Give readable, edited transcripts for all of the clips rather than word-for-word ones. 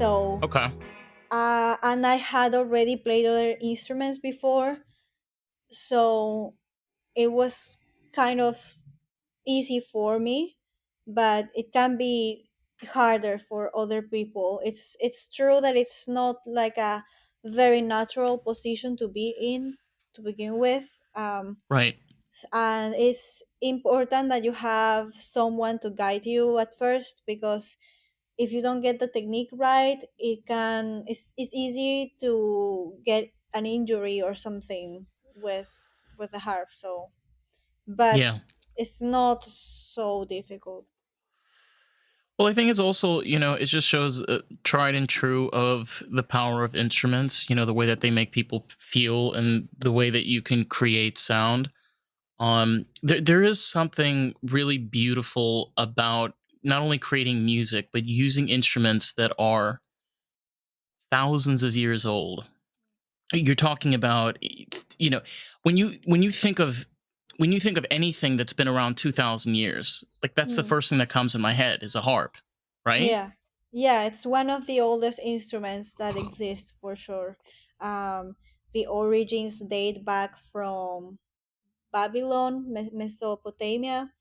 So, Okay. and I had already played other instruments before, so it was kind of easy for me, but it can be harder for other people. It's true that it's not like a very natural position to be in to begin with. Right. And it's important that you have someone to guide you at first, because if you don't get the technique right, it's easy to get an injury or something with the harp. So, but Yeah. it's not so difficult. Well, I think it's also, it just shows tried and true of the power of instruments, the way that they make people feel and the way that you can create sound. There is something really beautiful about not only creating music, but using instruments that are thousands of years old. You're talking about, you know, when you think of anything that's been around 2,000 years, like that's the Mm. first thing that comes in my head is a harp, right? Yeah, yeah, it's one of the oldest instruments that exists for sure. Um, the origins date back from Babylon, Mesopotamia,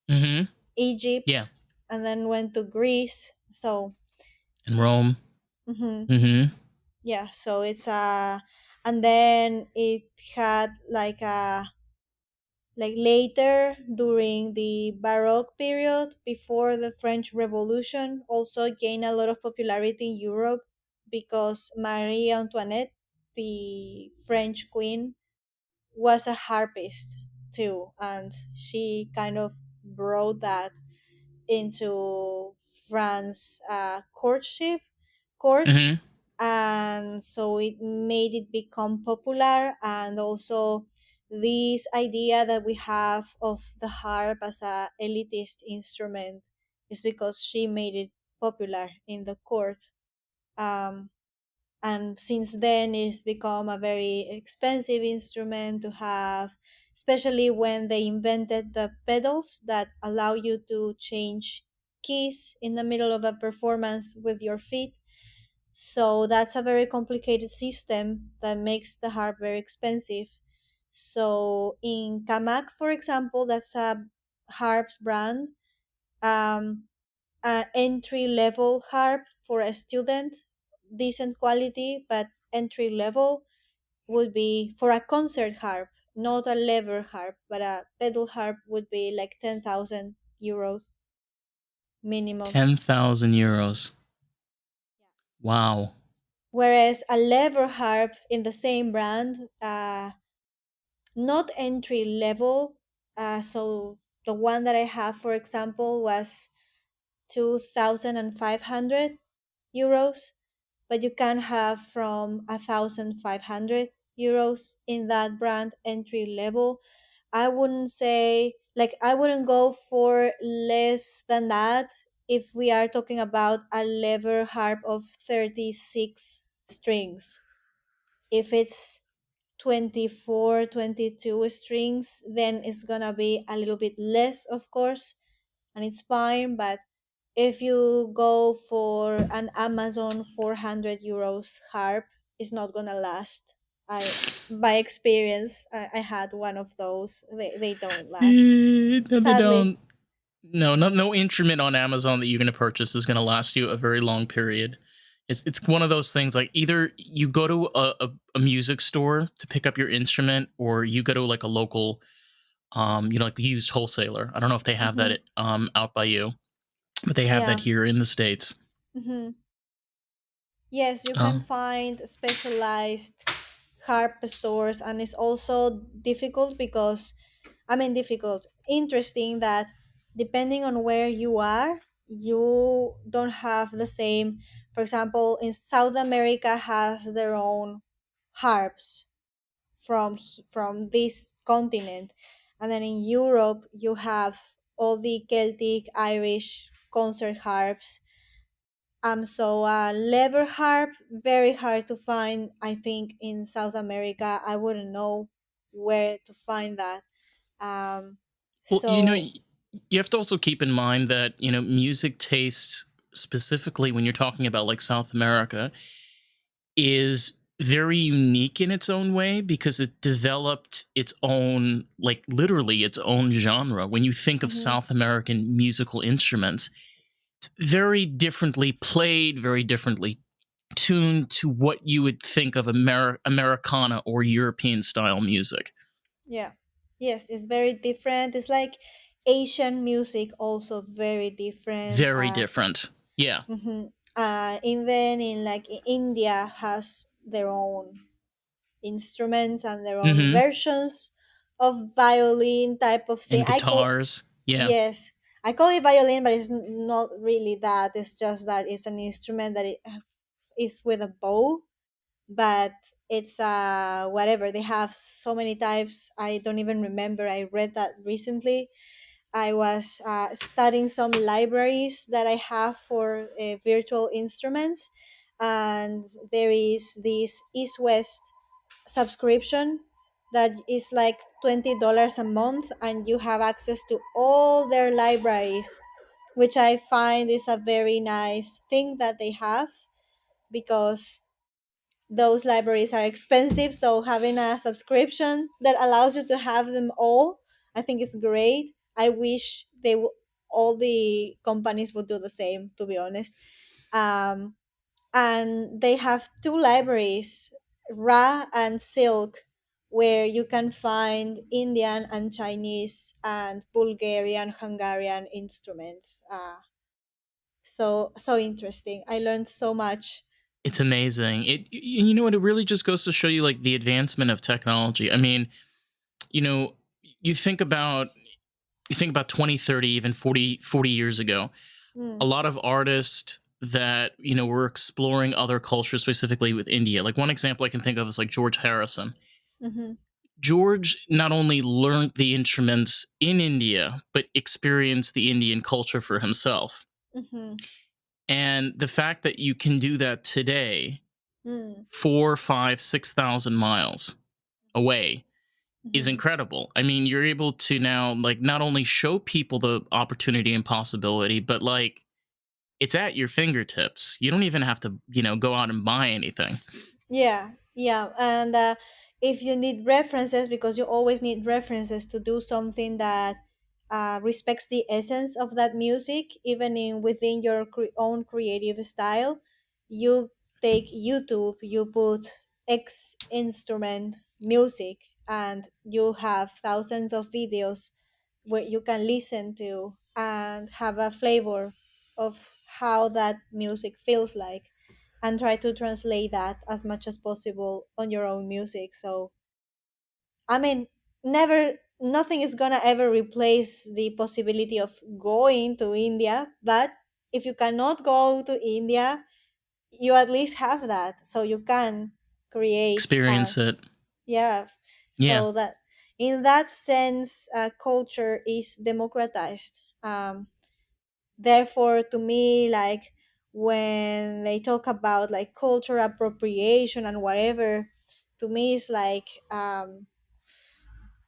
Mm-hmm. Yeah. Egypt, and then went to Greece. So, In Rome. mhm, Mm-hmm. yeah, so it's and then it had like later during the Baroque period before the French Revolution also gained a lot of popularity in Europe because Marie Antoinette, the French queen, was a harpist too, and she kind of brought that into France court, Mm-hmm. and so it made it become popular. And also this idea that we have of the harp as a elitist instrument is because she made it popular in the court. um, and since then it's become a very expensive instrument to have, especially when they invented the pedals that allow you to change keys in the middle of a performance with your feet. So that's a very complicated system that makes the harp very expensive. So in Kamak, for example, that's a harps brand, um, an entry level harp for a student, decent quality, but entry level would be for a concert harp, not a lever harp, but a pedal harp would be like 10,000 euros minimum. 10,000 euros. Wow. Whereas a lever harp in the same brand, not entry level. So the one that I have, for example, was 2,500 euros, but you can have from 1,500 euros in that brand entry level. I wouldn't say, like, I wouldn't go for less than that if we are talking about a lever harp of 36 strings. If it's 24, 22 strings, then it's gonna be a little bit less, of course, and it's fine. But if you go for an Amazon 400 euros harp, it's not gonna last. I By experience, I had one of those. They don't last, No, they sadly. don't. No instrument on Amazon that you're going to purchase is going to last you a very long period. It's one of those things, like either you go to a music store to pick up your instrument, or you go to like a local, like the used wholesaler. I don't know if they have Hmm. that out by you, but they have that Yeah. here in the States. Hmm. Yes, you can Oh. find specialized harp stores, and it's also difficult because, I mean, difficult, interesting that depending on where you are, you don't have the same. For example, in South America has their own harps from this continent, and then in Europe you have all the Celtic, Irish concert harps. So lever harp, very hard to find. I think in South America, I wouldn't know where to find that. Um, Well, so you have to also keep in mind that music tastes specifically when you're talking about like South America, is very unique in its own way because it developed its own, like literally its own genre. When you think of Hmm. South American musical instruments, it's very differently played, very differently tuned to what you would think of Americana or European style music. Yeah. Yes, it's very different. It's like Asian music, also very different. Very different. Yeah. Mhm. Even in like India has their own instruments and their own Hmm. versions of violin type of thing. And guitars. Yeah. Yes, I call it violin, but it's not really that. It's just that it's an instrument that it is with a bow, but it's whatever. They have so many types. I don't even remember. I read that recently. I was studying some libraries that I have for virtual instruments, and there is this East West subscription that is like $20 a month, and you have access to all their libraries, which I find is a very nice thing that they have, because those libraries are expensive, so having a subscription that allows you to have them all, I think is great. I wish all the companies would do the same, to be honest. um, and they have two libraries, Ra and Silk, where you can find Indian and Chinese and Bulgarian, Hungarian instruments. So interesting. I learned so much. It's amazing. You know what, it really just goes to show you like the advancement of technology. I mean, you know, you think about you think about 20, 30, even 40 years ago, a Mm, lot of artists that, were exploring other cultures, specifically with India. Like one example I can think of is like George Harrison. mm-hmm, George not only learned the instruments in India, but experienced the Indian culture for himself. mm-hmm, And the fact that you can do that today, mm, 4, 5, 6,000 miles away, is mm-hmm. incredible. I mean, you're able to now like not only show people the opportunity and possibility, but like it's at your fingertips. You don't even have to, go out and buy anything. Yeah, yeah, and if you need references, because you always need references to do something that respects the essence of that music, even in within your own creative style, you take YouTube, you put X instrument music, and you have thousands of videos where you can listen to and have a flavor of how that music feels like, and try to translate that as much as possible on your own music. So, I mean, nothing is gonna ever replace the possibility of going to India, but if you cannot go to India, you at least have that, so you can create. Experience it. Yeah, Yeah. so that in that sense, culture is democratized. Therefore, to me, like when they talk about like cultural appropriation and whatever, to me it's like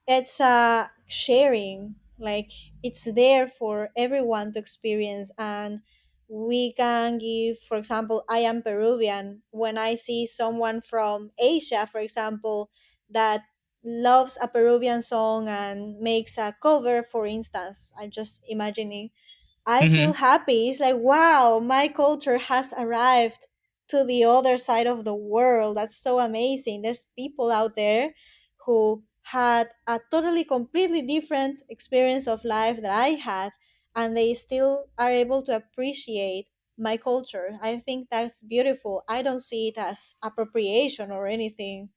it's sharing, like it's there for everyone to experience. And we can give, for example, I am Peruvian. When I see someone from Asia, for example, that loves a Peruvian song and makes a cover, for instance, I'm just imagining, I feel Hmm. happy. It's like, wow, my culture has arrived to the other side of the world. That's so amazing. There's people out there who had a totally, completely different experience of life that I had, and they still are able to appreciate my culture. I think that's beautiful. I don't see it as appropriation or anything.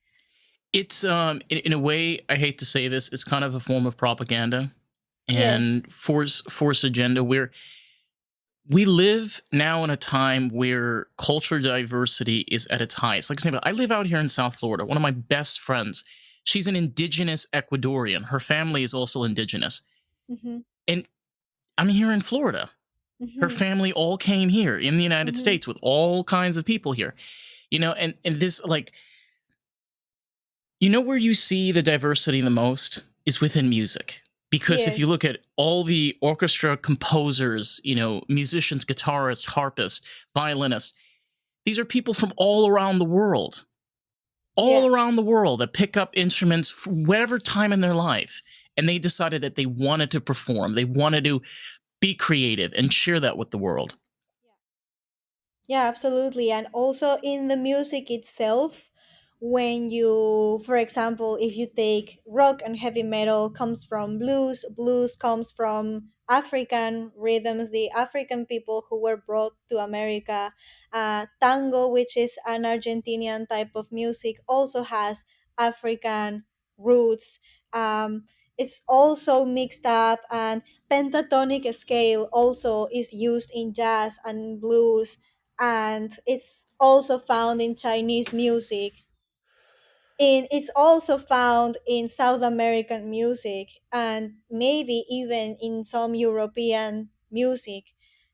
It's in a way, I hate to say this, it's kind of a form of propaganda Yes. and force agenda where we live now in a time where culture diversity is at its highest. Like, example, I live out here in South Florida. One of my best friends, she's an indigenous Ecuadorian. Her family is also indigenous. Mm-hmm. And I'm here in Florida. Her Mm-hmm. family all came here in the United Mm-hmm. States with all kinds of people here. And this like where you see the diversity the most is within music. Because if you Yes. look at all the orchestra composers, musicians, guitarists, harpists, violinists, these are people from all Yeah. around the world that pick up instruments from whatever time in their life. And they decided that they wanted to perform, they wanted to be creative and share that with the world. Yeah, absolutely. And also in the music itself, when you, for example, if you take rock and heavy metal comes from blues, blues comes from African rhythms, the African people who were brought to America. Tango, which is an Argentinian type of music, also has African roots. It's also mixed up, and pentatonic scale also is used in jazz and blues, and it's also found in Chinese music. It's also found in South American music, and maybe even in some European music.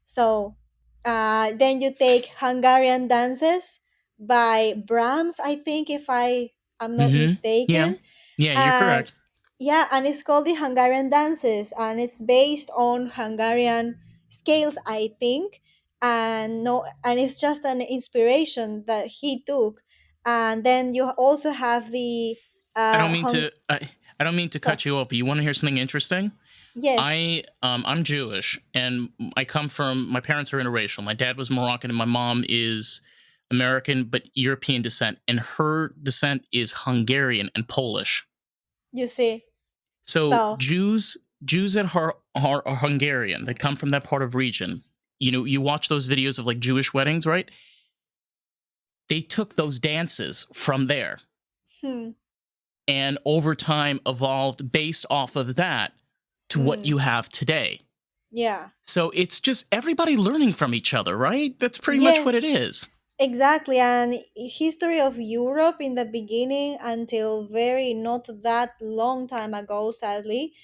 So then you take Hungarian dances by Brahms, I think, if I am not Yeah. mistaken. Yeah, you're And correct. yeah, and it's called the Hungarian dances, and it's based on Hungarian scales, I think. And no, and it's just an inspiration that he took. And then you also have the I don't mean hung. to I don't mean to So cut you off, but you want to hear something interesting? yes, I'm Jewish, and I come from, my parents are interracial. My dad was Moroccan and my mom is American but European descent, and her descent is Hungarian and Polish. you see. So So Jews that are Hungarian, that come from that part of region, you watch those videos of like Jewish weddings, right? They took those dances from there hmm, and over time evolved based off of that to what hmm, you have today. yeah. So it's just everybody learning from each other, right? That's pretty much what it Yes, is. exactly. And history of Europe in the beginning until very not that long time ago, sadly,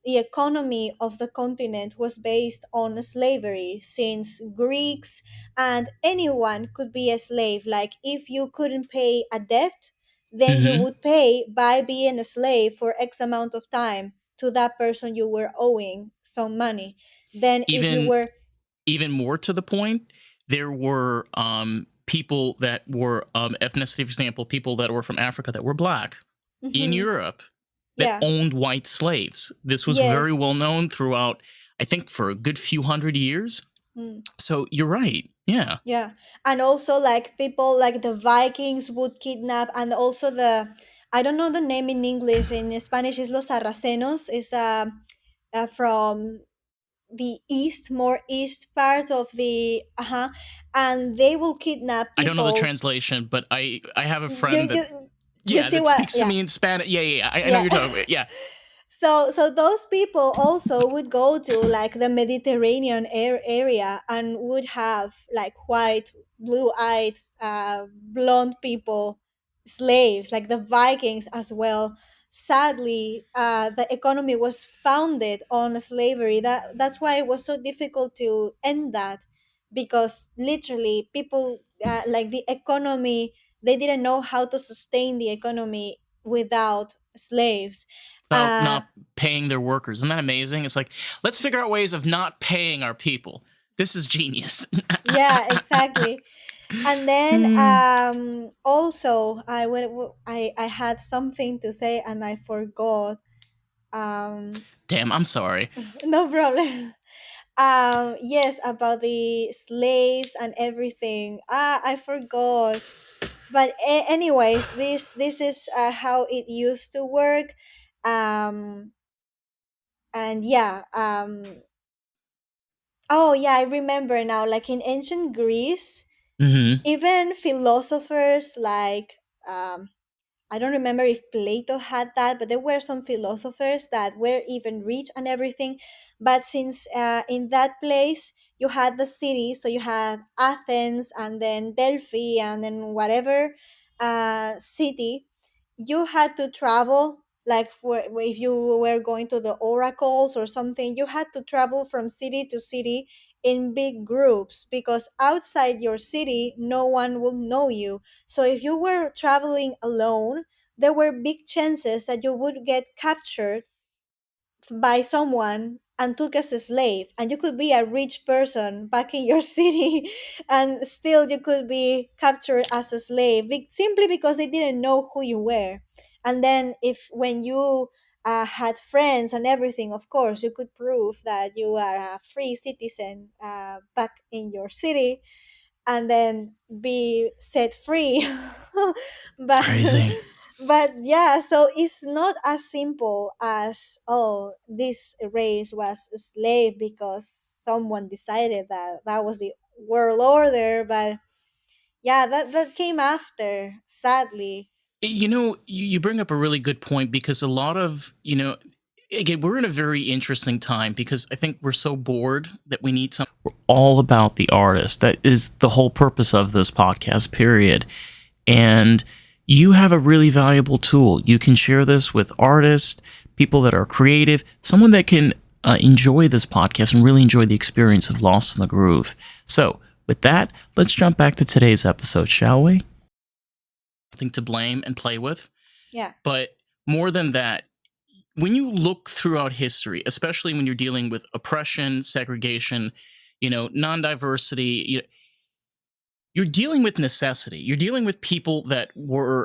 the economy of the continent was based on slavery, since Greeks and anyone could be a slave. Like if you couldn't pay a debt, then you Hmm. would pay by being a slave for X amount of time to that person you were owing some money. Then if you Even were, even more to the point, there were people that were ethnicity, for example, people that were from Africa that were black in mhm, Europe that yeah, owned white slaves. This was very yes. well known throughout, I think, for a good few hundred years. Mm. So you're right. Yeah. Yeah, and also like people like the Vikings would kidnap, and also the, I don't know the name in English. In Spanish, is los sarracenos. Is from the east, more east part of the and they will kidnap I don't know the people. translation, but I have a You friend that, you yeah, see that what? speaks to Yeah, me in Spanish. Yeah, yeah, yeah. I know what yeah. you're talking about. Yeah. So those people also would go to like the Mediterranean area and would have like white, blue-eyed, blonde people, slaves, like the Vikings as well. Sadly, the economy was founded on slavery. That's why it was so difficult to end that, because literally people, like the economy, they didn't know how to sustain the economy without slaves. About uh not paying their workers. Isn't that amazing? It's like, let's figure out ways of not paying our people. This is genius. yeah, exactly. And then also I had something to say and I forgot. um Damn, I'm sorry. no problem. Yes, about the slaves and everything. I forgot. But anyways, this is how it used to work. And yeah, oh yeah, I remember now, like in ancient Greece, Hmm. even philosophers like, I don't remember if Plato had that, but there were some philosophers that were even rich and everything. But since in that place you had the city, so you had Athens and then Delphi and then whatever city, you had to travel. Like for if you were going to the oracles or something, you had to travel from city to city in big groups, because outside your city no one will know you. So if you were traveling alone, there were big chances that you would get captured by someone and took as a slave, and you could be a rich person back in your city and still you could be captured as a slave simply because they didn't know who you were. And then if when you had friends and everything, of course you could prove that you are a free citizen back in your city, and then be set free. It's but crazy. but yeah, so it's not as simple as, oh, this race was a slave because someone decided that that was the world order. But yeah, that came after, sadly. You bring up a really good point because a lot of, again, we're in a very interesting time because I think we're so bored that we need some. We're all about the artist. That is the whole purpose of this podcast, period. And you have a really valuable tool. You can share this with artists, people that are creative, someone that can enjoy this podcast and really enjoy the experience of Lost in the Groove. So, with that, let's jump back to today's episode, shall we? Something to blame and play with. Yeah. But more than that, when you look throughout history, especially when you're dealing with oppression, segregation, non-diversity, you're dealing with necessity. You're dealing with people that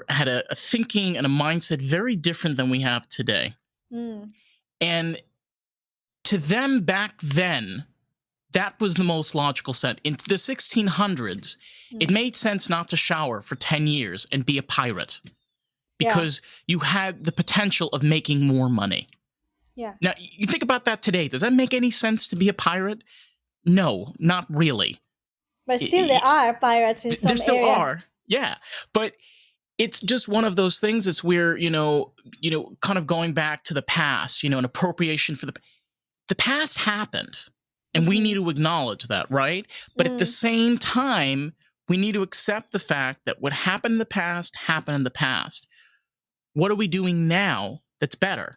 had a thinking and a mindset very different than we have today. Mm, And to them back then, that was the most logical sense. In the 1600s, it mm. made sense not to shower for 10 years and be a pirate Yeah. because you had the potential of making more money. Yeah. Now, you think about that today. Does that make any sense to be a pirate? No, not really. But still there are pirates in There some still areas. are, yeah, but it's just one of those things. It's where kind of going back to the past. An appropriation for the past happened, and we need Mm-hmm. to acknowledge that, right? But at the Mm, same time, we need to accept the fact that what happened in the past happened in the past. What are we doing now that's better?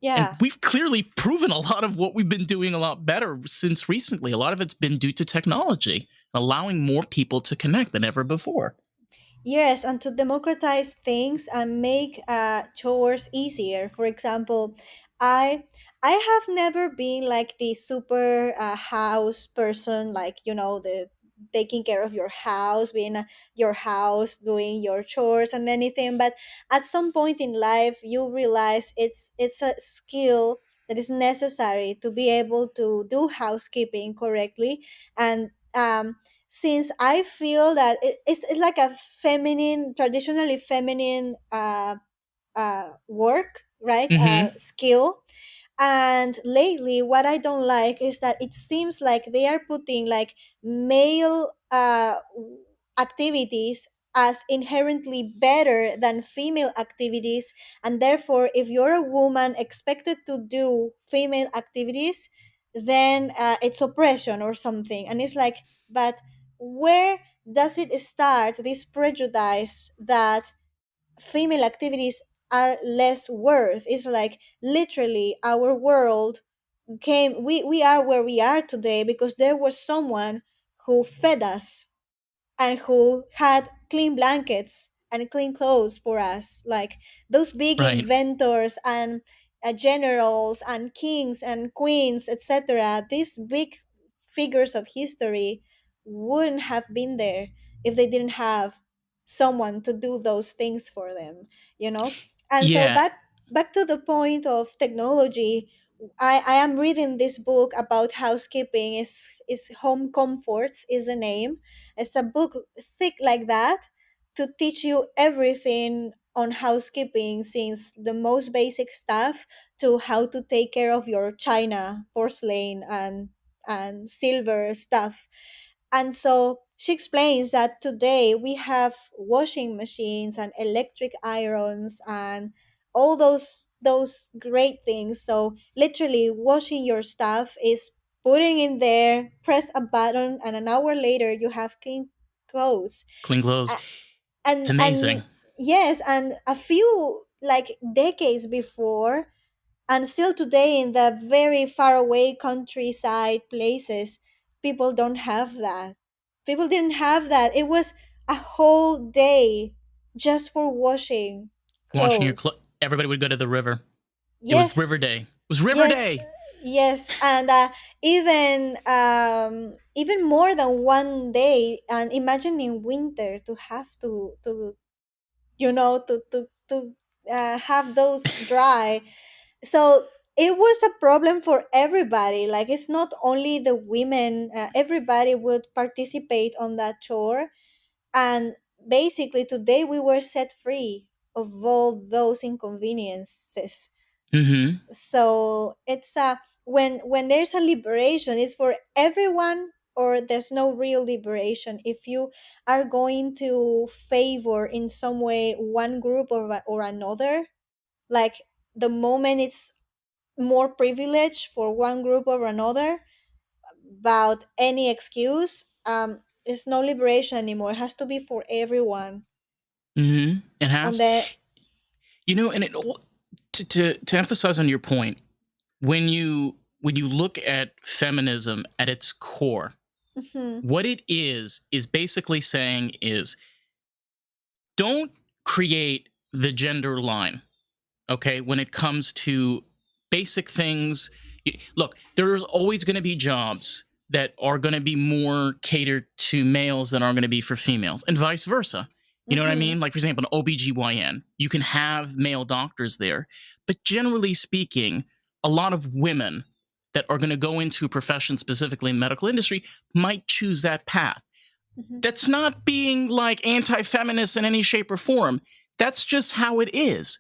And yeah. we've clearly proven a lot of what we've been doing a lot better since recently. A lot of it's been due to technology, allowing more people to connect than ever before. Yes, and to democratize things and make chores easier. For example, I I have never been like the super house person, like the taking care of your house, being your house, doing your chores and anything. But at some point in life, you realize it's a skill that is necessary to be able to do housekeeping correctly. And since I feel that it's like a feminine, traditionally feminine work, right? Mm-hmm. Skill. And lately, what I don't like is that it seems like they are putting like male activities as inherently better than female activities. And therefore, if you're a woman expected to do female activities, then it's oppression or something. And it's like, but where does it start, this prejudice that female activities are less worth? It's like literally our world we are where we are today because there was someone who fed us and who had clean blankets and clean clothes for us. Like those big Right. inventors and generals and kings and queens, etc. These big figures of history wouldn't have been there if they didn't have someone to do those things for them, you know? And so Yeah. back to the point of technology, I am reading this book about housekeeping. Is Home Comforts is the name. It's a book thick like that to teach you everything on housekeeping, since the most basic stuff to how to take care of your china, porcelain, and silver stuff. And so she explains that today we have washing machines and electric irons and all those great things. So literally washing your stuff is putting in there, press a button, and an hour later you have clean clothes. Clean clothes. A- It's and amazing. yes, and a few like decades before, and still today in the very far away countryside places, people don't have that. People didn't have that. It was a whole day just for washing Washing your clothes. clothes. Everybody would go to the river. It was Yes, River Day. was River Yes, Day. yes, and even more than one day. And imagine in winter to have to have those dry. So it was a problem for everybody. Like, it's not only the women; everybody would participate on that chore. And basically, today we were set free of all those inconveniences. Mm-hmm. So it's when there's a liberation, it's for everyone, or there's no real liberation. If you are going to favor in some way one group or another, like, the moment it's more privilege for one group or another, about any excuse, it's no liberation anymore. It has to be for everyone. Mm-hmm. It On has, the and to emphasize on your point, when you look at feminism at its core, Mhm, what it is basically saying is, don't create the gender line, okay, when it comes to basic things. Look, there's always going to be jobs that are going to be more catered to males than are going to be for females, and vice versa. You know what I mhm, mean? Like, for example, an OBGYN, you can have male doctors there, but generally speaking, a lot of women that are going to go into a profession, specifically in the medical industry, might choose that path. mhm. That's not being like anti-feminist in any shape or form. That's just how it is.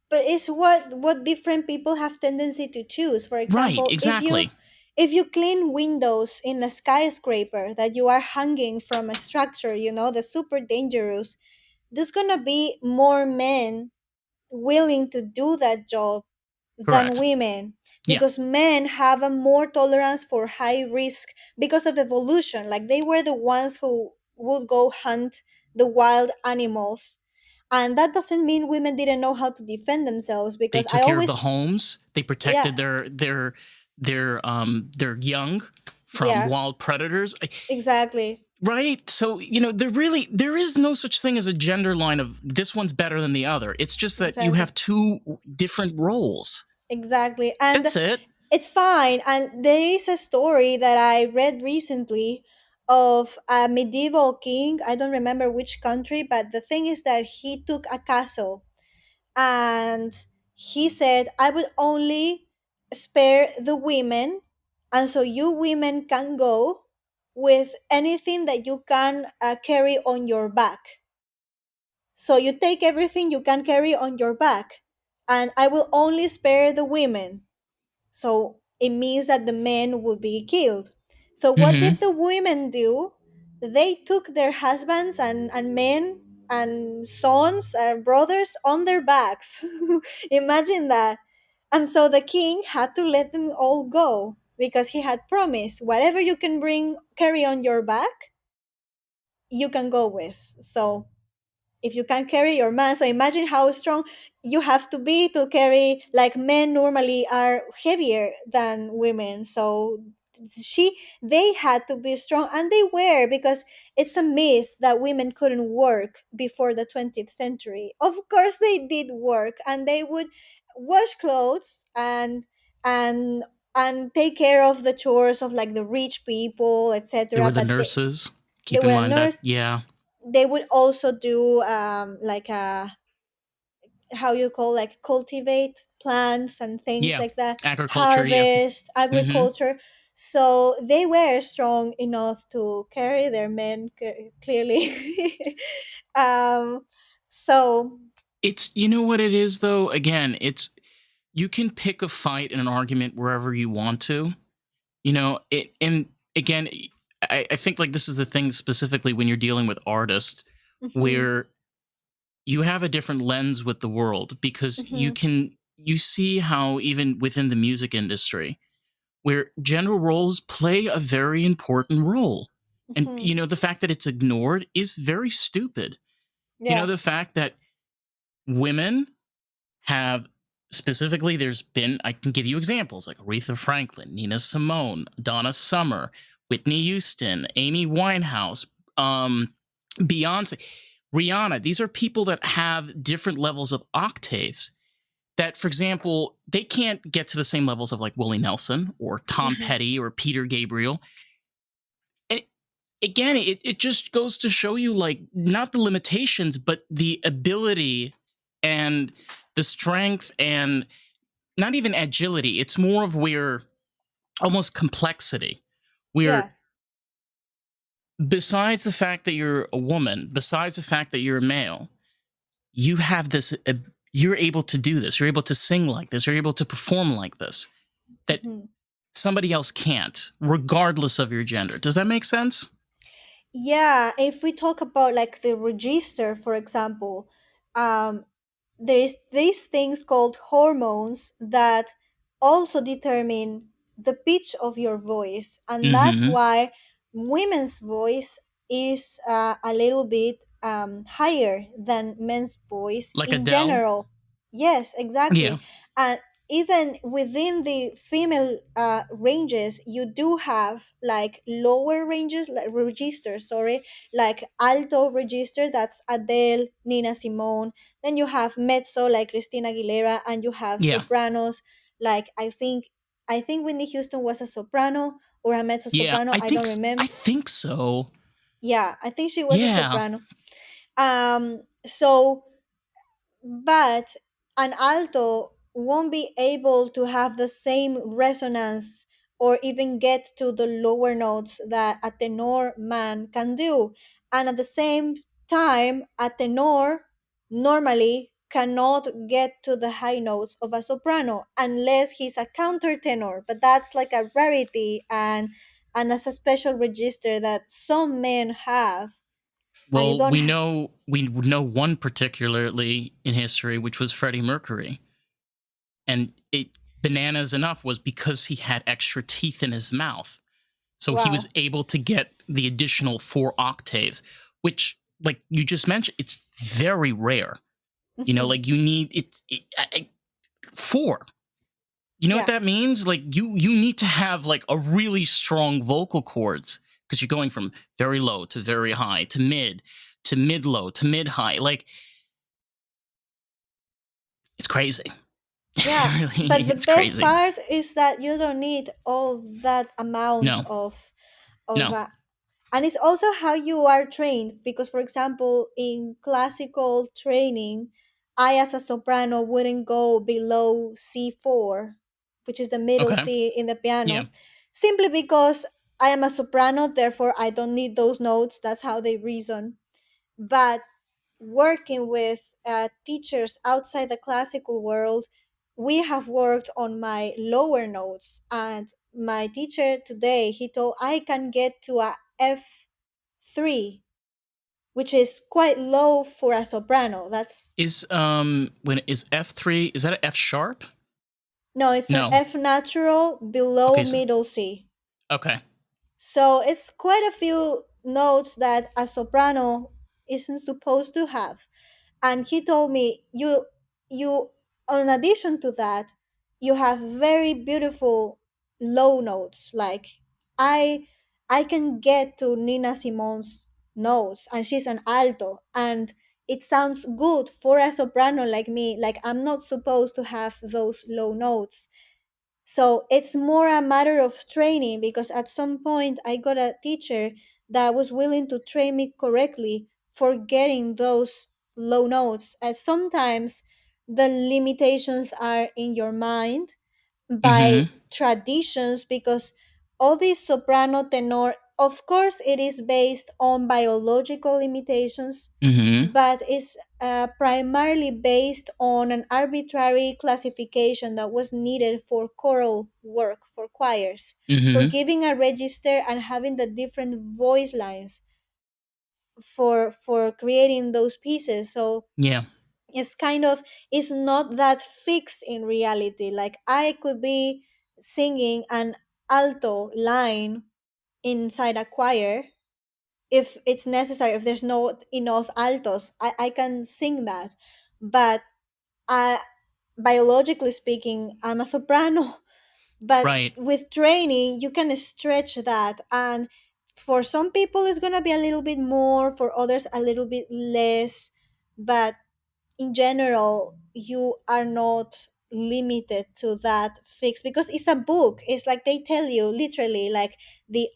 But it's what different people have tendency to choose. For Right, example, exactly. if you clean windows in a skyscraper that you are hanging from a structure, the super dangerous, there's gonna be more men willing to do that job than Correct. women, Yeah. because men have a more tolerance for high risk because of evolution. Like, they were the ones who would go hunt the wild animals. And that doesn't mean women didn't know how to defend themselves, They because I took care of the always homes. They yeah, protected their young from yeah, wild predators. exactly, Right? So, there is no such thing as a gender line of this one's better than the other. It's just that you exactly, have two different roles. exactly. And That's it. it's fine. And there is a story that I read recently of a medieval king. I don't remember which country, but the thing is that he took a castle, and he said, I will only spare the women, and so you women can go with anything that you can carry on your back. So you take everything you can carry on your back, and I will only spare the women. So it means that the men will be killed. So what Mm-hmm. did the women do? They took their husbands and men and sons and brothers on their backs. Imagine that. And so the king had to let them all go, because he had promised, whatever you can bring carry on your back, you can go with. So if you can carry your man, so imagine how strong you have to be to carry. Like, men normally are heavier than women, so they had to be strong, and they were, because it's a myth that women couldn't work before the 20th century. Of course they did work, and they would wash clothes and and take care of the chores of, like, the rich people, There etc. were the But nurses. they Keep in were a mind that, nurse. yeah. They would also do like a, how you call, like, cultivate plants and things Yeah. like that, Agriculture, yeah. harvest, Mm-hmm. agriculture. So they were strong enough to carry their men, clearly. um so It's, you know what it is, though? Again, it's, you can pick a fight and an argument wherever you want to. And again, I think like this is the thing specifically when you're dealing with artists, mhm, where you have a different lens with the world, because mhm, you see how even within the music industry, where gender roles play a very important role. And mhm. the fact that it's ignored is very stupid. Yeah. The fact that women have, specifically, there's been, I can give you examples like Aretha Franklin, Nina Simone, Donna Summer, Whitney Houston, Amy Winehouse, Beyonce, Rihanna. These are people that have different levels of octaves. that, for example, they can't get to the same levels of like Willie Nelson or Tom Hmm. Petty or Peter Gabriel. And again, it just goes to show you like not the limitations, but the ability and the strength and not even agility. It's more of where almost complexity, where Yeah. besides the fact that you're a woman, besides the fact that you're a male, you have this, you're able to do this. You're able to sing like this. You're able to perform like this that Mhm. somebody else can't, regardless of your gender. Does that make sense? Yeah, if we talk about like the register, for example, um, there's these things called hormones that also determine the pitch of your voice, and that's Mm-hmm. why women's voice is a little bit higher than men's voice Like in Adele. general. Yes, Yeah. exactly. And even within the female ranges, you do have like lower ranges, like registers, sorry, like alto register, that's Adele, Nina Simone. Then you have mezzo like Christina Aguilera, and you have Yeah. sopranos like I think Whitney Houston was a soprano or a mezzo Yeah. soprano. I don't remember. I think so. Yeah, I think she was a Yeah. soprano. So but an alto won't be able to have the same resonance or even get to the lower notes that a tenor man can do. And at the same time, a tenor normally cannot get to the high notes of a soprano unless he's a countertenor. But that's like a rarity, and as a special register that some men have, and you Well, don't we know one particularly in history, which was Freddie Mercury, and it bananas enough was because he had extra teeth in his mouth, so he was wow. able to get the additional 4 octaves, which, like you just mentioned, it's very rare. You know, like you need four. You know what Yeah. that means? Like you need to have like a really strong vocal cords because you're going from very low to very high to mid low to mid high. Like it's crazy. Yeah, Really, but the it's best crazy. part is that you don't need all that amount No, of no. and it's also how you are trained, because for example in classical training, I as a soprano wouldn't go below C4, which is the middle Okay. C in the Yeah. piano, simply because I am a soprano, therefore I don't need those notes. That's how they reason. But working with teachers outside the classical world, we have worked on my lower notes. And my teacher today, he told I can get to a F3, which is quite low for a soprano. That's Is when is F3? Is that an F sharp? no, it's an No. F natural below Okay. So middle C. okay. So it's quite a few notes that a soprano isn't supposed to have. And he told me, you in addition to that, you have very beautiful low notes. Like I I can get to Nina Simone's notes, and she's an alto, and it sounds good for a soprano like me. Like I'm not supposed to have those low notes. So it's more a matter of training, because at some point I got a teacher that was willing to train me correctly for getting those low notes. And sometimes the limitations are in your mind by Mm-hmm. traditions, because all these soprano, tenor, of course it is based on biological limitations, Mm-hmm. but is primarily based on an arbitrary classification that was needed for choral work, for choirs, for Mm-hmm. giving a register and having the different voice lines for creating those pieces. So Yeah. it's kind of, it's not that fixed in reality. Like I could be singing an alto line inside a choir if it's necessary. If there's no enough altos, I can sing that. But I, biologically speaking, I'm a soprano. But Right. with training you can stretch that, and for some people it's going to be a little bit more, for others a little bit less. But in general you are not limited to that fix, because it's a book. It's like they tell you literally, like the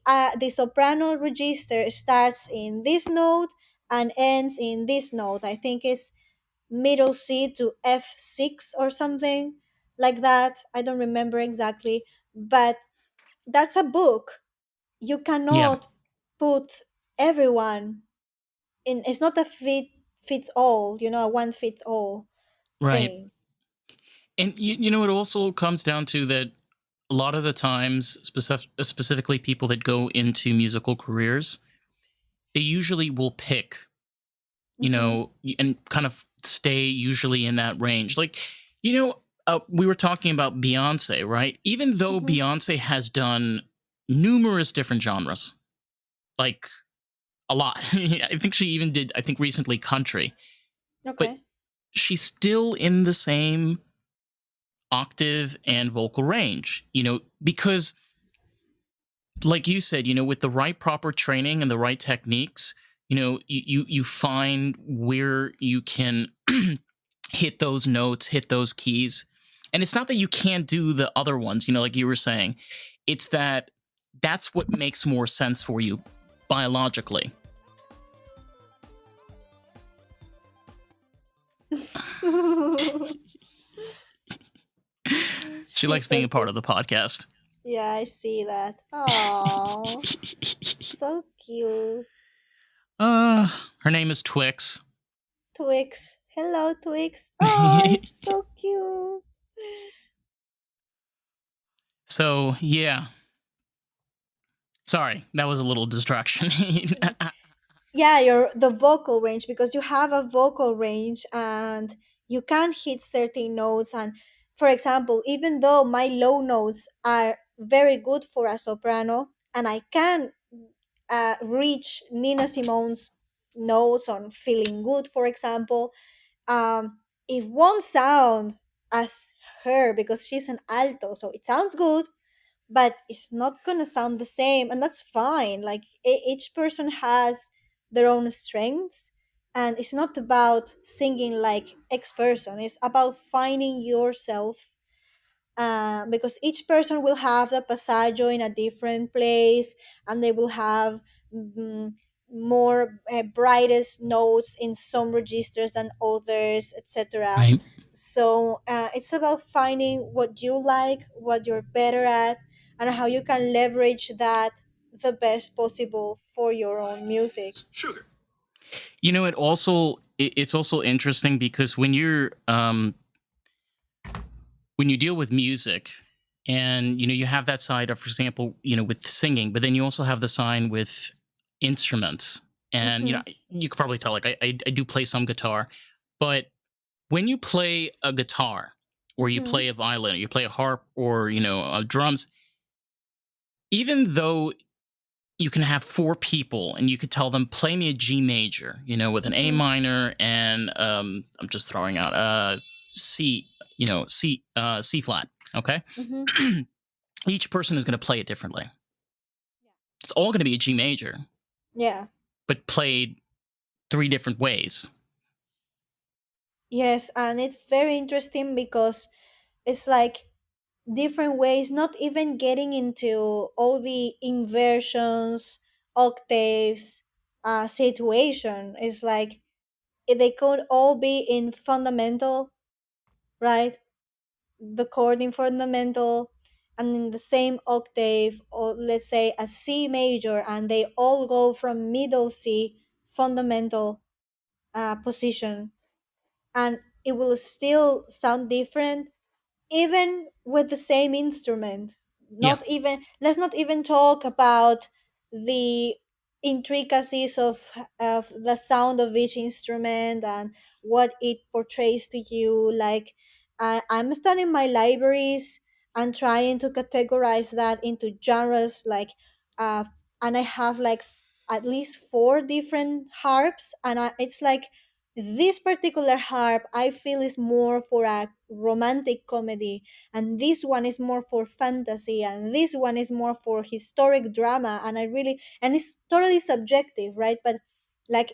soprano register starts in this note and ends in this note. I think it's middle C to F6 or something like that. I don't remember exactly, but that's a book. You Yeah, cannot put everyone in. It's not a fits all, a one fits all right. thing. And you know, it also comes down to that a lot of the times, specifically people that go into musical careers, they usually will pick, Mm-hmm. and kind of stay usually in that range. Like, we were talking about Beyonce, right? Even though Mm-hmm. Beyonce has done numerous different genres, like a lot. I think she even did, I think recently, country, but Okay. she's still in the same octave and vocal range, because like you said, with the right proper training and the right techniques, you find where you can hit those notes, hit those keys. And it's not that you can't do the other ones, like you were saying. It's that that's what makes more sense for you biologically. She She's likes being so a part cute. of the podcast. Yeah, I see that. Oh, so cute. uh Her name is Twix. Twix. Hello, Twix. Oh, it's so cute. So yeah, sorry, that was a little distraction. Yeah, your the vocal range, because you have a vocal range and you can hit certain notes. And for example, even though my low notes are very good for a soprano, and I can reach Nina Simone's notes on Feeling Good, for example, it won't sound as her because she's an alto. So it sounds good, but it's not gonna sound the same, and that's fine. Like each person has their own strengths, and it's not about singing like X person. It's about finding yourself, because each person will have the passaggio in a different place, and they will have mm, more brightest notes in some registers than others, etc. Right. So it's about finding what you like, what you're better at, and how you can leverage that the best possible for your own music. It's also interesting because when you deal with music, and you have that side of, for example, with singing, but then you also have the side with instruments. And Mm-hmm. you could probably tell, like, I do play some guitar, but when you play a guitar, or you Mm-hmm. play a violin, or you play a harp, or drums, even though you can have four people and you could tell them, play me a G major, with an A Mm-hmm. minor, and I'm just throwing out C, C flat. Okay. Mm-hmm. Each person is going to play it differently. It's all going to be a G major, Yeah. but played three different ways. Yes, and it's very interesting because it's like different ways, not even getting into all the inversions, octaves, situation. It's like they could all be in fundamental, right? The chord in fundamental and in the same octave, or let's say a C major, and they all go from middle C fundamental position, and it will still sound different even with the same instrument. Yeah. Not even, let's not even talk about the intricacies of the sound of each instrument and what it portrays to you. Like I'm studying my libraries and trying to categorize that into genres, like uh and I have like at least four different harps, and it's like this particular harp I feel is more for a romantic comedy, and this one is more for fantasy, and this one is more for historic drama. And I really, and it's totally subjective, right? But like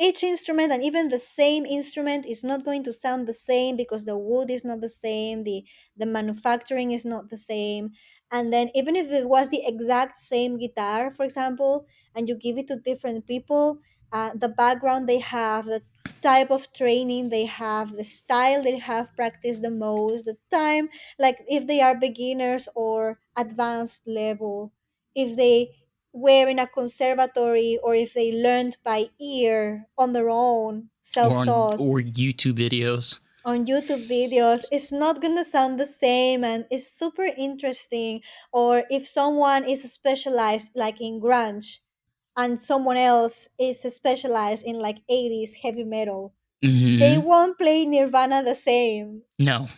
each instrument, and even the same instrument is not going to sound the same because the wood is not the same, the manufacturing is not the same. And then even if it was the exact same guitar, for example, and you give it to different people, the background they have, the type of training they have, the style they have practiced the most, the time, like if they are beginners or advanced level, if they were in a conservatory or if they learned by ear on their own, self-taught or YouTube videos. on YouTube videos, it's not gonna sound the same, and it's super interesting. Or if someone is specialized like in grunge and someone else is specialized in like 80s heavy metal, they Hmm. won't play Nirvana the same. No.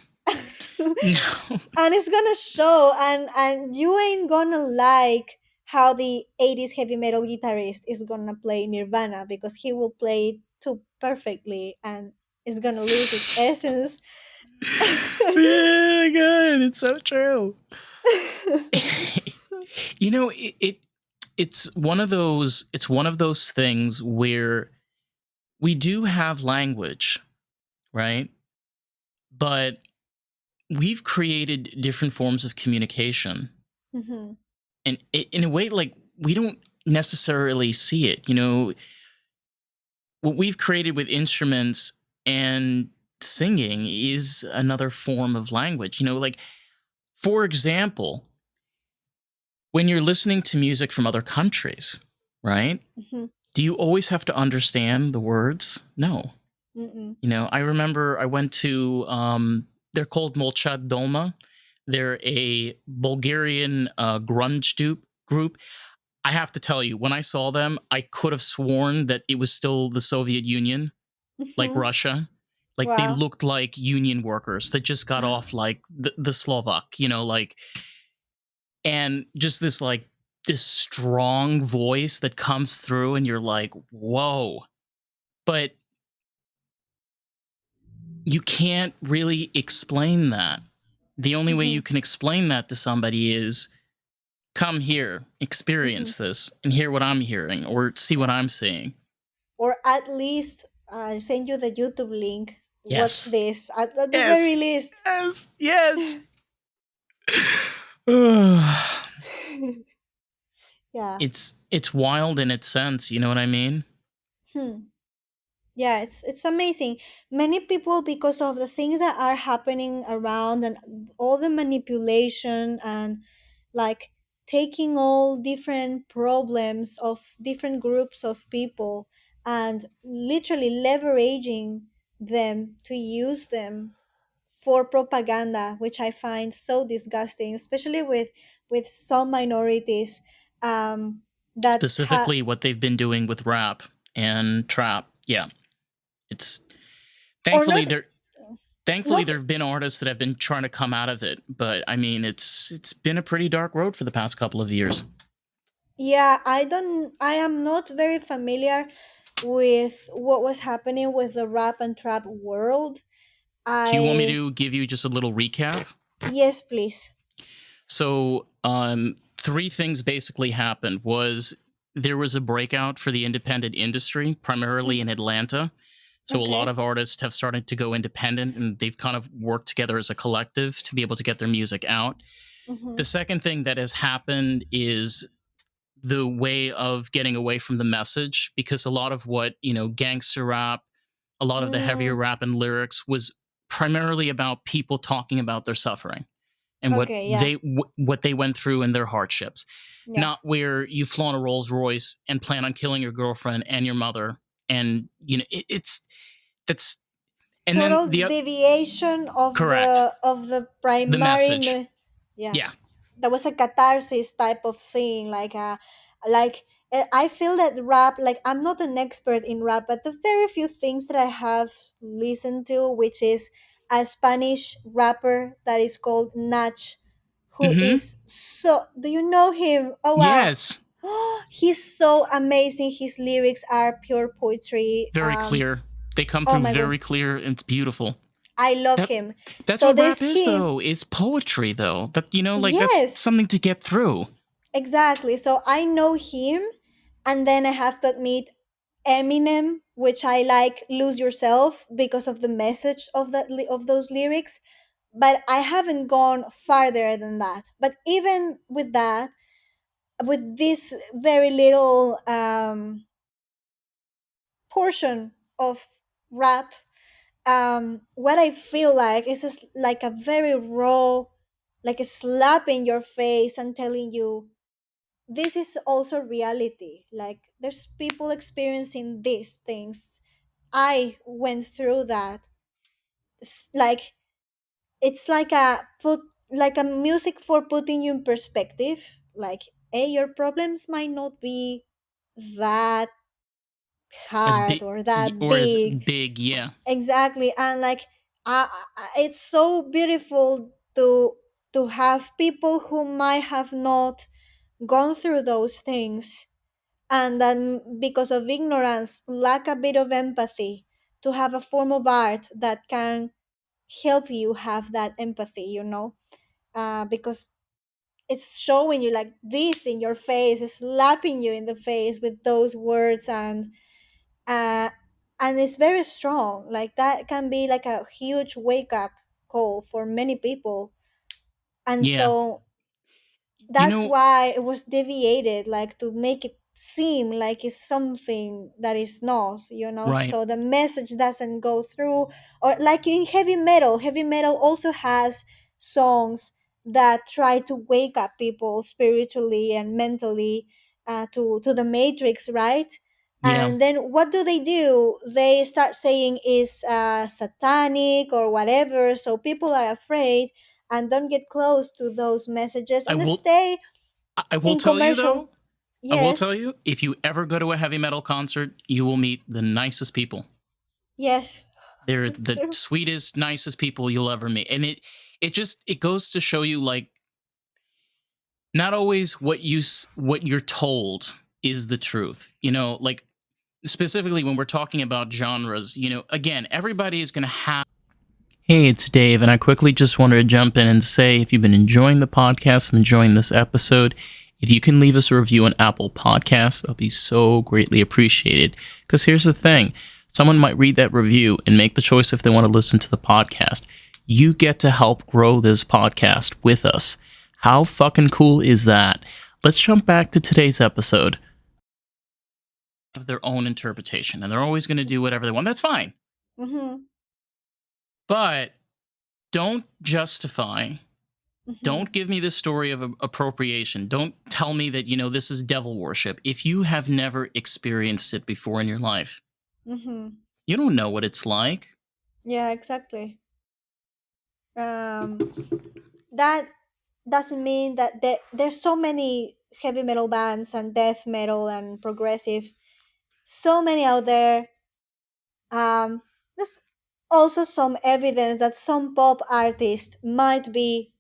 No. And it's gonna show, and you ain't gonna like how the 80s heavy metal guitarist is gonna play Nirvana, because he will play it too perfectly and it's gonna lose its essence. Oh my god, it's so true. You know, it's one of those things where we do have language, right? But we've created different forms of communication, Mhm, and in a way, like, we don't necessarily see it. You know, what we've created with instruments and singing is another form of language. You know, like, for example, when you're listening to music from other countries, right? mhm, Do you always have to understand the words? No. mm-mm, You know, I remember I went to they're called Molchat Doma. They're a Bulgarian grunge group. I have to tell you, when I saw them, I could have sworn that it was still the Soviet Union, like mhm. Russia. Like, they Wow. looked like union workers that just got off like the Slovak, you know, like, and just this strong voice that comes through, and you're like, whoa. But you can't really explain that. The only way you Mhm, can explain that to somebody is come here, mhm. experience this, and hear what I'm hearing or see what I'm seeing. Or at least send you the YouTube link. Watch Yes. this at the Yes. very least. Yes. Yes. Yeah. It's wild in its sense, you know what I mean? Hmm. Yeah, it's amazing. Many people, because of the things that are happening around and all the manipulation and like taking all different problems of different groups of people and literally leveraging them to use them for propaganda, which I find so disgusting, especially with some minorities that Specifically what they've been doing with rap and trap. Yeah. It's or thankfully not there thankfully not there have been artists that have been trying to come out of it, but I mean, it's been a pretty dark road for the past couple of years. Yeah, I am not very familiar with what was happening with the rap and trap world. Do you want me I to give you just a little recap? Yes, please. So, three things basically happened. Was there was a breakout for the independent industry, primarily in Mhm. Atlanta. So a lot Okay. of artists have started to go independent, and they've kind of worked together as a collective to be able to get their music out. Mm-hmm. The second thing that has happened is the way of getting away from the message, because a lot of what, gangster rap, a lot of the heavier Mm, rap and lyrics was primarily about people talking about their suffering and okay, yeah. what they went through and their hardships, Yeah. not where you flaunt a Rolls Royce and plan on killing your girlfriend and your mother. And it's that's and then Total deviation correct, of the the primary message. yeah. Yeah. That was a catharsis type of thing, like I feel that rap, like I'm not an expert in rap, but the very few things that I have listened to, which is a Spanish rapper that is called Nach, who Mm-hmm. is so, do you know him? Oh wow. Yes. He's so amazing. His lyrics are pure poetry. Very clear. They come Oh through my god, very clear and it's beautiful. I love That him. that's So what rap there's is, him. though. It's poetry, though. That, like, that's Yes, something to get through. exactly. So I know him, and then I have to admit, Eminem, which I like Lose Yourself because of the message of of those lyrics, but I haven't gone farther than that. But even with that, with this very little portion of rap, what I feel like is just like a very raw, like a slap in your face and telling you this is also reality. Like there's people experiencing these things. I went through that. Like it's like a put like a music for putting you in perspective. Like, hey, your problems might not be that As hard big or that or as big. big, yeah. Exactly, and like it's so beautiful to have people who might have not gone through those things, and then because of ignorance lack a bit of empathy, to have a form of art that can help you have that empathy, because it's showing you like this in your face, it's slapping you in the face with those words, uh, and it's very strong. Like that can be like a huge wake up call for many people, and Yeah. so You that's know, why it was deviated, like to make it seem like it's something that is not, right. so the message doesn't go through. Or like in heavy metal also has songs that try to wake up people spiritually and mentally, to the matrix, right? Yeah. And then what do? They start saying is satanic or whatever, so people are afraid and don't get close to those messages I and will stay I will in tell you commercial. though, I will tell Yes, you, if you ever go to a heavy metal concert, you will meet the nicest people. yes, They're the true. sweetest, nicest people you'll ever meet. And it goes to show you, like, not always what you're told is the truth. Like, specifically when we're talking about genres, again, everybody is going to have. Hey, it's Dave, and I quickly just wanted to jump in and say, if you've been enjoying the podcast, I'm enjoying this episode, if you can leave us a review on Apple Podcasts, that'll be so greatly appreciated. Because here's the thing, someone might read that review and make the choice if they want to listen to the podcast. You get to help grow this podcast with us. How fucking cool is that? Let's jump back to today's episode. Of their own interpretation, and they're always going to do whatever they want. That's fine. Mm-hmm. But don't justify. Mm-hmm. Don't give me this story of appropriation. Don't tell me that, this is devil worship if you have never experienced it before in your life. Mm-hmm. You don't know what it's like. Yeah, exactly. um that doesn't mean that there's so many heavy metal bands and death metal and progressive, so many out there. There's also some evidence that some pop artists might be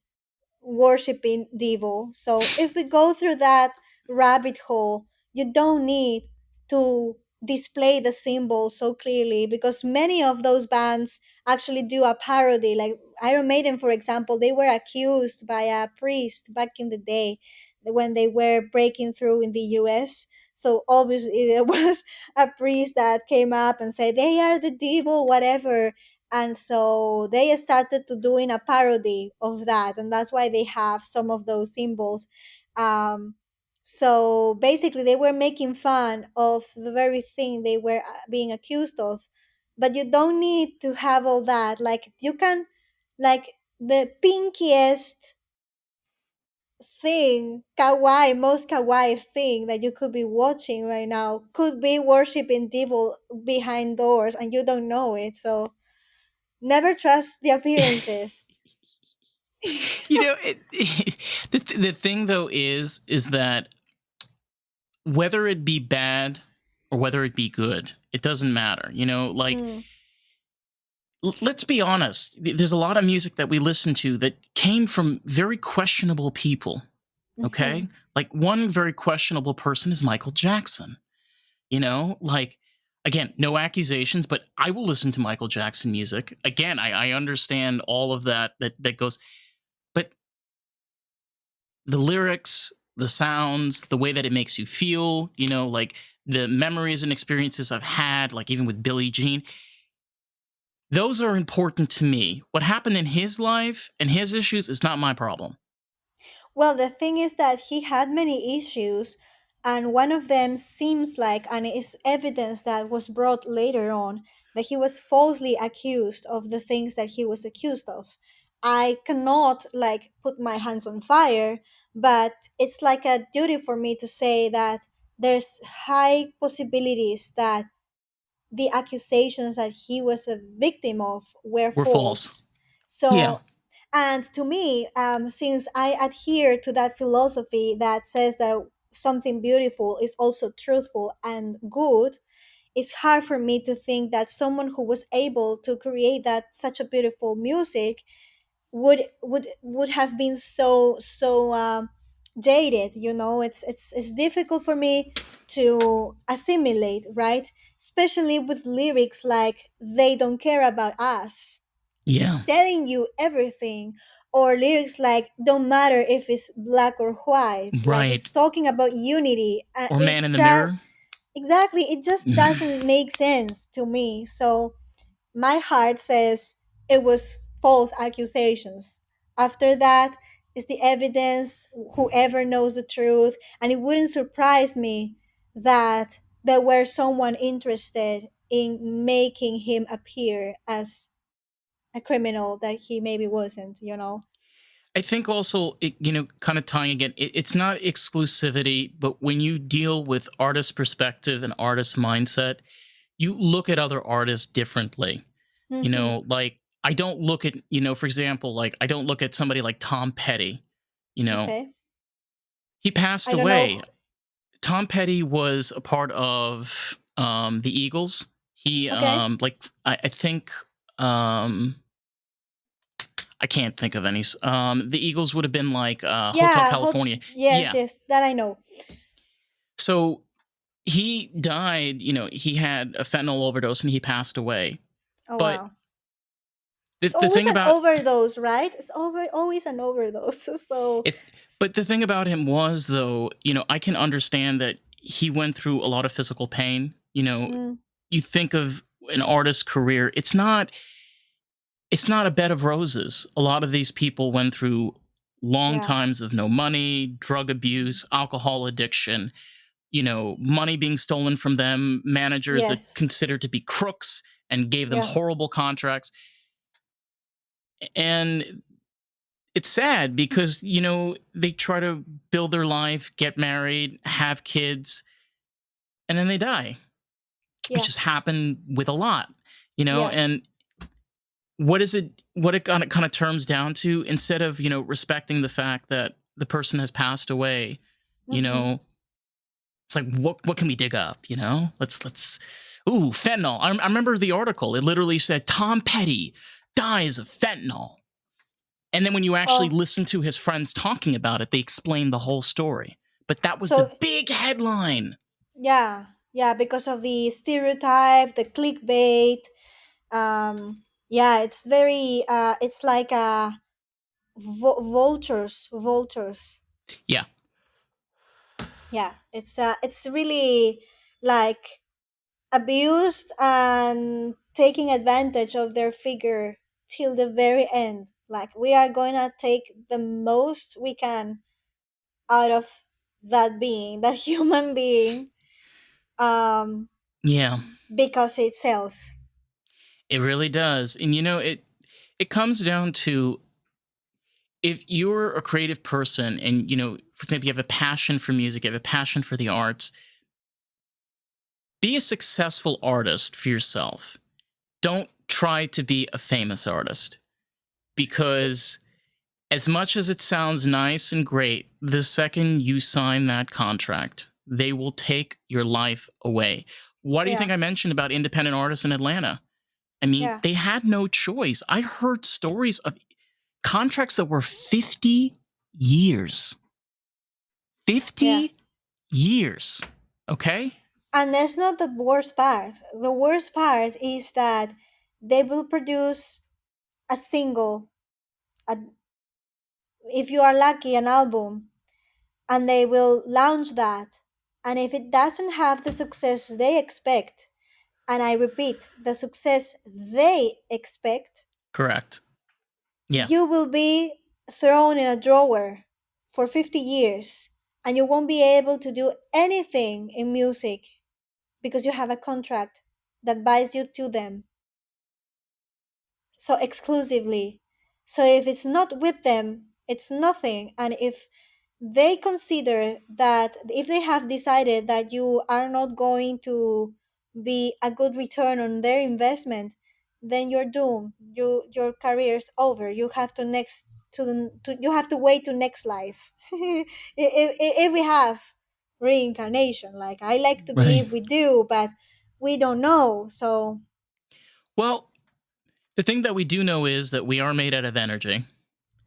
worshiping devil. So if we go through that rabbit hole, you don't need to display the symbols so clearly, because many of those bands actually do a parody. Like Iron Maiden, for example, they were accused by a priest back in the day when they were breaking through in the US. So obviously there was a priest that came up and said they are the devil, whatever, and so they started to doing a parody of that, and that's why they have some of those symbols. Um, so basically they were making fun of the very thing they were being accused of, but you don't need to have all that. Like you can, like, the pinkiest thing, kawaii, most kawaii thing that you could be watching right now could be worshiping devil behind doors and you don't know it. So never trust the appearances. The thing though is that whether it be bad or whether it be good, it doesn't matter. Like, Mm, let's be honest. There's a lot of music that we listen to that came from very questionable people. Okay, mhm, like one very questionable person is Michael Jackson. Like, again, no accusations, but I will listen to Michael Jackson music. Again, I understand all of that goes, but the lyrics, the sounds, the way that it makes you feel, like the memories and experiences I've had, like even with Billie Jean, those are important to me. What happened in his life and his issues is not my problem. Well, the thing is that he had many issues, and one of them seems like, and is evidence that was brought later on, that he was falsely accused of the things that he was accused of. I cannot like put my hands on fire, but it's like a duty for me to say that there's high possibilities that the accusations that he was a victim of were We're false. false. Yeah. So, and to me, since I adhere to that philosophy that says that something beautiful is also truthful and good, it's hard for me to think that someone who was able to create that such a beautiful music would have been so jaded. You know, it's difficult for me to assimilate, right? Especially with lyrics like "they don't care about us." Yeah. It's telling you everything. Or lyrics like "don't matter if it's black or white," like Right. it's talking about unity. Or Man It's in the just Mirror. exactly, it just doesn't make sense to me. So my heart says it was false accusations. After that is the evidence, whoever knows the truth, and it wouldn't surprise me that there were someone interested in making him appear as a criminal that he maybe wasn't, you know? I think also, kind of tying again, it's not exclusivity, but when you deal with artist perspective and artist mindset, you look at other artists differently. Mm-hmm. Like I don't look at, for example, like I don't look at somebody like Tom Petty. You know, Okay. he passed I don't away. know. Tom Petty was a part of the Eagles. He Okay. like I think I can't think of any. The Eagles would have been like Hotel Yeah. California. Yes, Yeah. yes, that I know. So he died. He had a fentanyl overdose and he passed away. Oh, But wow. It's the always thing an about overdose, right? It's always an overdose. So, it, but the thing about him was though, I can understand that he went through a lot of physical pain. mm, You think of an artist's career, it's not a bed of roses. A lot of these people went through long yeah, times of no money, drug abuse, alcohol addiction, money being stolen from them, managers that yes, considered to be crooks and gave them yeah, horrible contracts. And it's sad because, they try to build their life, get married, have kids, and then they die. It yeah, just happened with a lot, yeah, and what it kind of turns down to, instead of respecting the fact that the person has passed away, you mm-hmm. know it's like, what can we dig up, let's ooh, fentanyl. I remember the article. It literally said Tom Petty dies of fentanyl, and then when you actually Oh, listen to his friends talking about it, they explain the whole story, but that was the so big headline. yeah, yeah, because of the stereotype, the clickbait. Yeah, it's very. It's like vultures. Yeah. Yeah, it's really like abused and taking advantage of their figure till the very end. Like we are going to take the most we can out of that being, that human being, um, Yeah, because it sells. it really does. And it comes down to, if you're a creative person and for example, you have a passion for music, you have a passion for the arts, be a successful artist for yourself. Don't try to be a famous artist, because as much as it sounds nice and great, the second you sign that contract, they will take your life away. Why do you Yeah, think I mentioned about independent artists in Atlanta? I mean, yeah, they had no choice. I heard stories of contracts that were 50 years. yeah. 50 years. Okay? And that's not the worst part. The worst part is that they will produce a single, a, if you are lucky, an album, and they will launch that. And if it doesn't have the success they expect, and I repeat, the success they expect, Correct. Yeah. you will be thrown in a drawer for 50 years and you won't be able to do anything in music because you have a contract that binds you to them so exclusively. So if it's not with them, it's nothing. And if they consider that, if they have decided that you are not going to be a good return on their investment, then you're doomed. Your career's over. You have to next to you have to wait to next life. If we have reincarnation, like I like to Right. believe we do, but we don't know. So, Well, the thing that we do know is that we are made out of energy,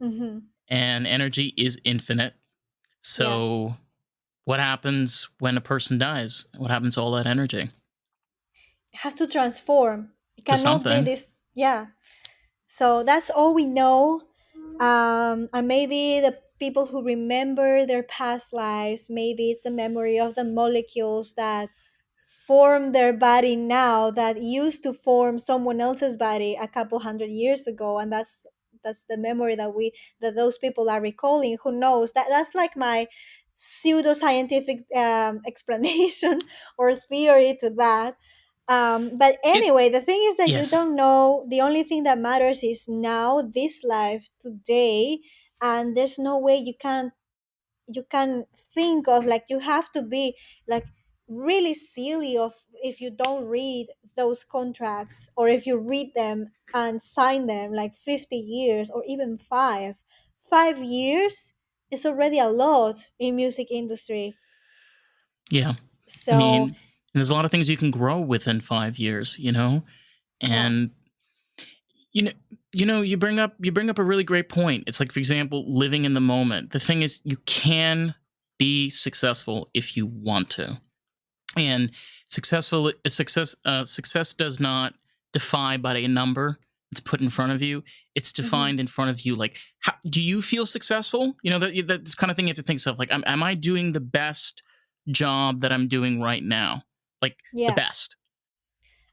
mhm, and energy is infinite. yeah. So, what happens when a person dies? What happens to all that energy? It has to transform. It To cannot be something. this. Yeah. So that's all we know. And maybe the people who remember their past lives, maybe it's the memory of the molecules that form their body now that used to form someone else's body a couple hundred years ago, and that's the memory that those people are recalling. Who knows? That's like my pseudoscientific explanation or theory to that. But It anyway, the thing is that you yes. don't know. The only thing that matters is now, this life, today, and there's no way you can think of, like, you have to be like really silly of if you don't read those contracts, or if you read them and sign them like 50 years or even 5 years is already a lot in music industry. Yeah. I So mean, there's a lot of things you can grow within 5 years, yeah. And you know you bring up a really great point. It's like, for example, living in the moment. The thing is, you can be successful if you want to. And success does not defy by a number it's put in front of you. It's Hmm. defined in front of you. Like, how, do you feel successful? That's kind of thing you have to think of. Like, am I doing the best job that I'm doing right now? Like, the Yeah. best.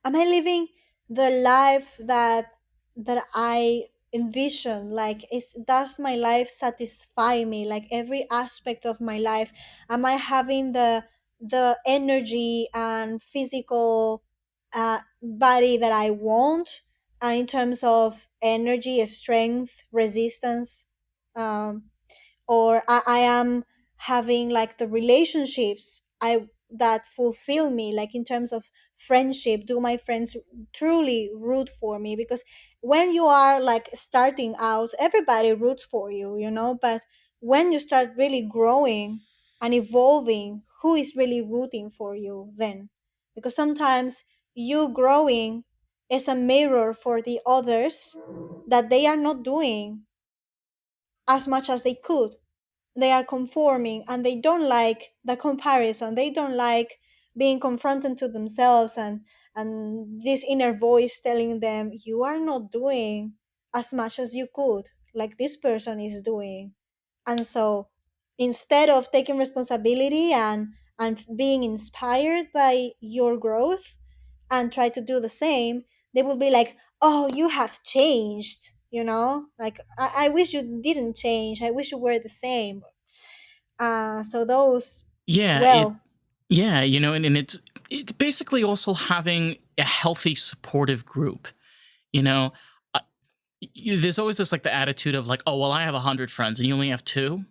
Am I living the life that I envision? Like, is does my life satisfy me? Like every aspect of my life, am I having the energy and physical body that I want, in terms of energy, strength, resistance? Um, or I am having like the relationships I that fulfill me, like in terms of friendship. Do my friends truly root for me? Because when you are like starting out, everybody roots for you, but when you start really growing and evolving, who is really rooting for you then? Because sometimes you growing is a mirror for the others, that they are not doing as much as they could. They are conforming and they don't like the comparison. They don't like being confronted to themselves, and this inner voice telling them, you are not doing as much as you could, like this person is doing. And so instead of taking responsibility and being inspired by your growth and try to do the same, they will be like, oh, you have changed, like, I wish you didn't change, I wish you were the same. So those, Yeah, well, and it's basically also having a healthy supportive group. You know, Uh, there's always this, like, the attitude of, like, oh well, I have 100 friends and you only have two.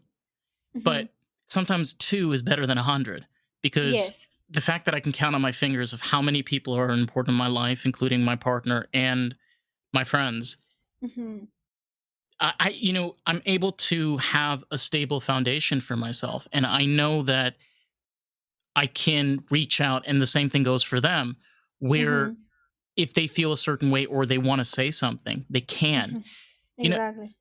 mhm, But sometimes two is better than 100, because yes, the fact that I can count on my fingers of how many people are important in my life, including my partner and my friends, mhm, I'm able to have a stable foundation for myself, and I know that I can reach out, and the same thing goes for them. Where mhm, if they feel a certain way or they want to say something, they can. mhm, You know, exactly.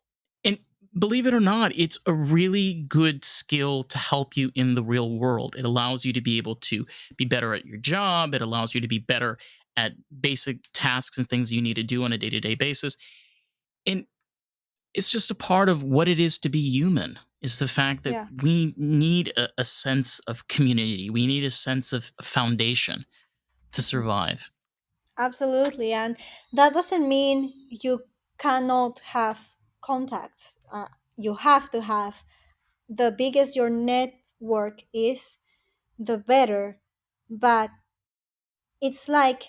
And believe it or not, it's a really good skill to help you in the real world. It allows you to be able to be better at your job. It allows you to be better at basic tasks and things you need to do on a day to day basis. And it's just a part of what it is to be human. is the fact that Yeah. we need a sense of community. We need a sense of foundation to survive. Absolutely. And that doesn't mean you cannot have contacts. You have to have. The biggest your network is, the better. But it's like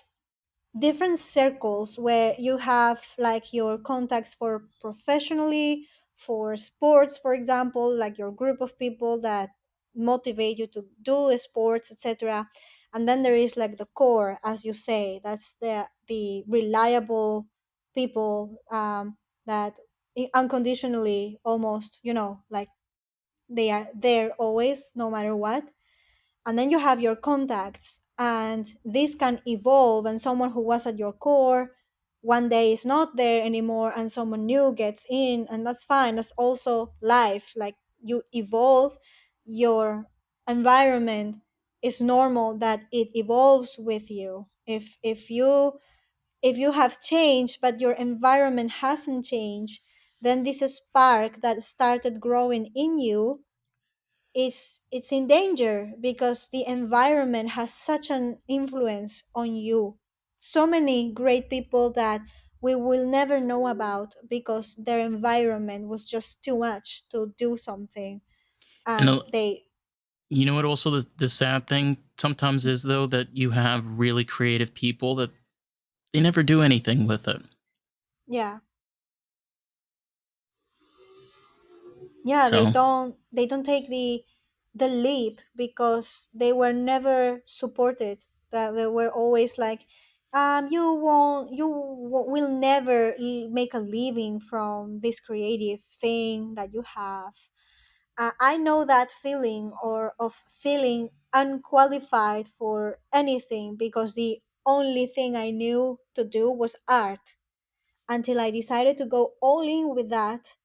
different circles where you have like your contacts for professionally, for sports, for example, like your group of people that motivate you to do sports, etc. And then there is like the core, as you say, that's the reliable people, that unconditionally, almost, like they are there always no matter what. And then you have your contacts, and this can evolve, and someone who was at your core one day is not there anymore and someone new gets in, and that's fine. That's also life. Like, you evolve, your environment is normal that it evolves with you. If you have changed but your environment hasn't changed, then this spark that started growing in you, it's in danger, because the environment has such an influence on you. So many great people that we will never know about because their environment was just too much to do something, And and they. you know what? Also, the sad thing sometimes is though that you have really creative people that they never do anything with it. Yeah. Yeah, they So, don't take the leap because they were never supported. That they were always like, will never make a living from this creative thing that you have. I know that feeling, or of feeling unqualified for anything, because the only thing I knew to do was art, until I decided to go all in with that,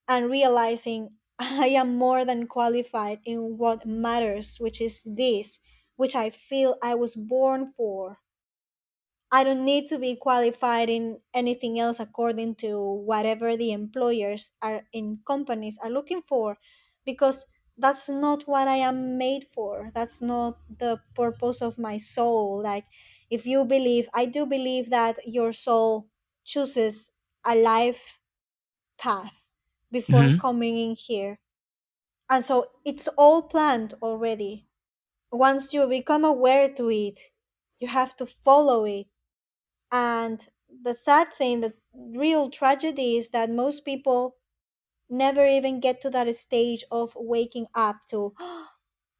and realizing I am more than qualified in what matters, which is this, which I feel I was born for. I don't need to be qualified in anything else according to whatever the employers are in companies are looking for, because that's not what I am made for. That's not the purpose of my soul. Like, if you believe, I do believe that your soul chooses a life path before mhm. coming in here. And so it's all planned already. Once you become aware to it, you have to follow it. And the sad thing, the real tragedy, is that most people never even get to that stage of waking up to,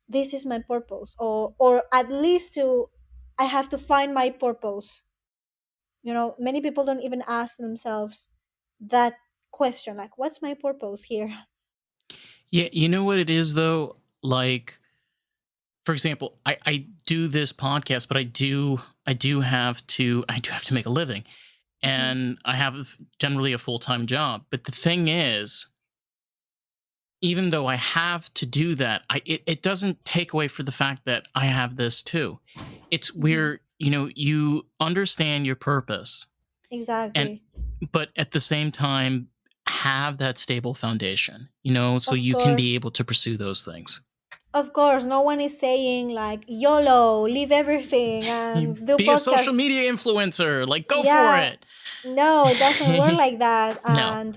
this is my purpose, or at least to, I have to find my purpose. Many people don't even ask themselves that question, like, what's my purpose here? Yeah, you know what it is though. Like, for example, I do this podcast, but I do have to make a living, Mhm. and I have generally a full time job. But the thing is, even though I have to do that, it doesn't take away for the fact that I have this too. It's Mhm. where you understand your purpose, and Exactly. but at the same time have that stable foundation, so Of you can be course. able to pursue those things. Of course, no one is saying like YOLO, leave everything You and do be a social podcasts. media influencer, like go for Yeah, it. no, it doesn't work like that. No. And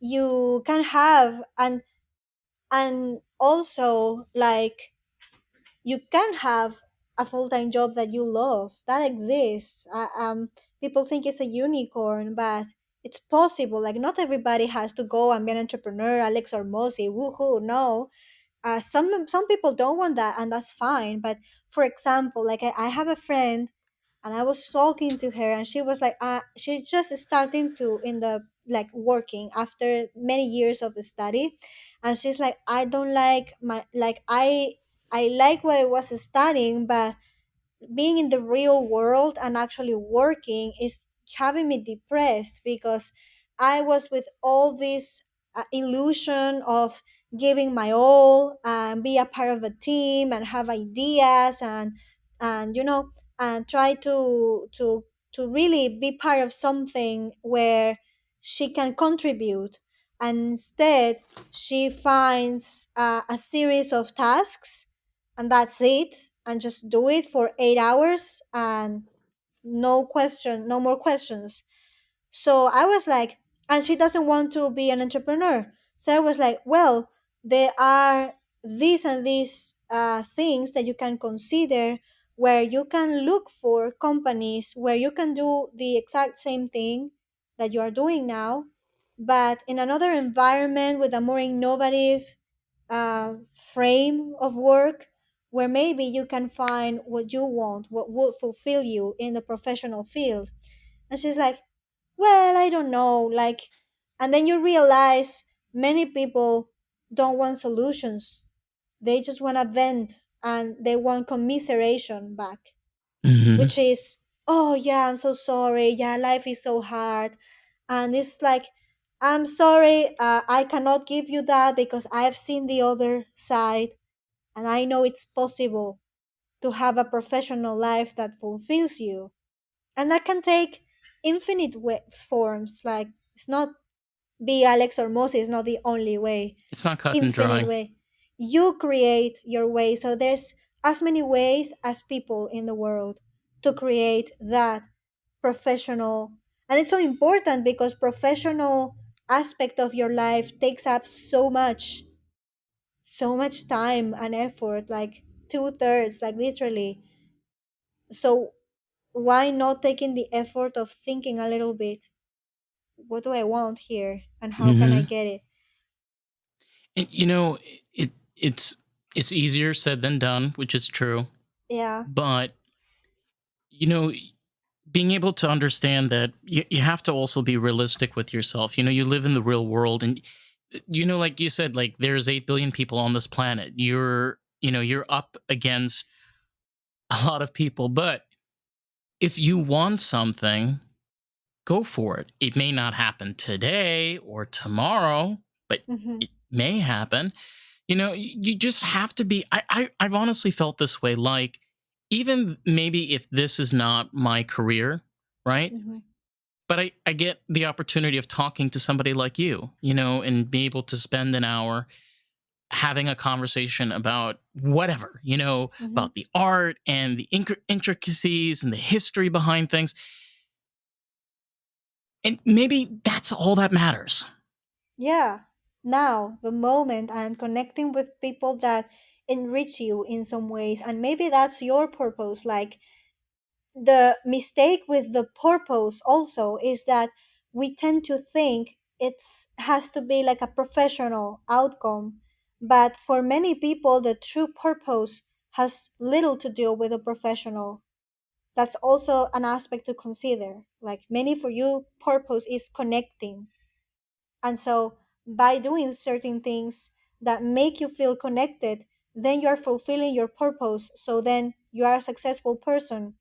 you can have, and also, like, you can have a full-time job that you love. That exists. People think it's a unicorn, but it's possible. Like, not everybody has to go and be an entrepreneur, Alex or Mosi. Woohoo! No, some people don't want that, and that's fine. But for example, like, I have a friend, and I was talking to her, and she was like, she's just starting to in the like working after many years of study, and she's like, I don't like my, like, I like what I was studying, but being in the real world and actually working is having me depressed, because I was with all this illusion of giving my all and be a part of a team and have ideas, and and try to really be part of something where she can contribute. and instead she finds a series of tasks, and that's it, and just do it for 8 hours, and no more questions. So I was like, and she doesn't want to be an entrepreneur. So I was like, well, there are these and these things that you can consider, where you can look for companies where you can do the exact same thing that you are doing now, but in another environment with a more innovative uh, frame of work, where maybe you can find what you want, what would fulfill you in the professional field. And she's like, well, I don't know. Like, and then you realize many people don't want solutions. They just want to vent, and they want commiseration back, Hmm. which is, oh, yeah, I'm so sorry. Yeah, life is so hard. And it's like, I'm sorry, I cannot give you that because I've seen the other side, and I know it's possible to have a professional life that fulfills you. And that can take infinite forms. Like, it's not be Alex or Moses is not the only way. It's not It's cut and infinite dry. way. You create your way. So there's as many ways as people in the world to create that professional. And it's so important because professional aspect of your life takes up so much time and effort, like 2/3, like literally. So why not taking the effort of thinking a little bit, what do I want here and how can I Hmm. get it? And it it's easier said than done, which is true. Yeah. But you know, being able to understand that you have to also be realistic with yourself. You live in the real world, and like you said, like there's 8 billion people on this planet. You're up against a lot of people, but if you want something, go for it. It may not happen today or tomorrow, but Mm-hmm. it may happen. You just have to be. I've honestly felt this way. Like, even maybe if this is not my career, right? Mm-hmm. But I get the opportunity of talking to somebody like you, and be able to spend an hour having a conversation about whatever, Mm-hmm. about the art and the intricacies and the history behind things. And maybe that's all that matters. Yeah. Now, the moment, and connecting with people that enrich you in some ways. And maybe that's your purpose. Like, the mistake with the purpose also is that we tend to think it has to be like a professional outcome, but for many people the true purpose has little to do with a professional. That's also an aspect to consider. Like, many for you purpose is connecting, and so by doing certain things that make you feel connected, then you are fulfilling your purpose, so then you are a successful person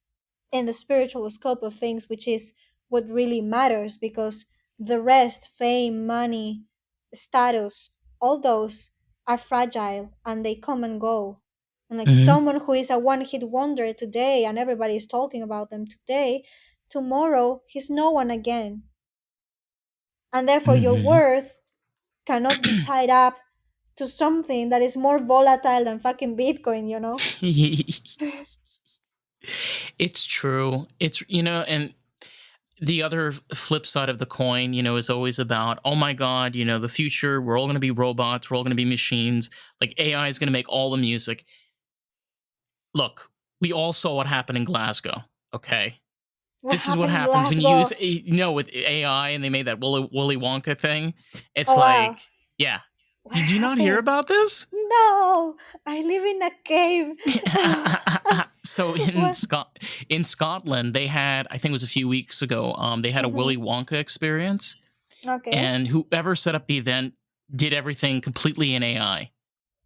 in the spiritual scope of things, which is what really matters, because the rest, fame, money, status, all those are fragile and they come and go. And like Hmm. someone who is a one hit wonder today and everybody is talking about them today, tomorrow he's no one again. And therefore, your Hmm. worth cannot be tied up to something that is more volatile than fucking Bitcoin, you know? It's true. And the other flip side of the coin, is always about, oh my God, the future, we're all going to be robots, we're all going to be machines. Like AI is going to make all the music. Look, we all saw what happened in Glasgow. Okay. What This is what happened in happens when you use, Glasgow? with AI and they made that Willy Wonka thing. It's Oh, wow. like, yeah. What Did you not hear happened? about this? No, I live in a cave. So What? in Scotland, they had, I think it was a few weeks ago, they had a Mm-hmm. Willy Wonka experience, Okay. and whoever set up the event did everything completely in AI.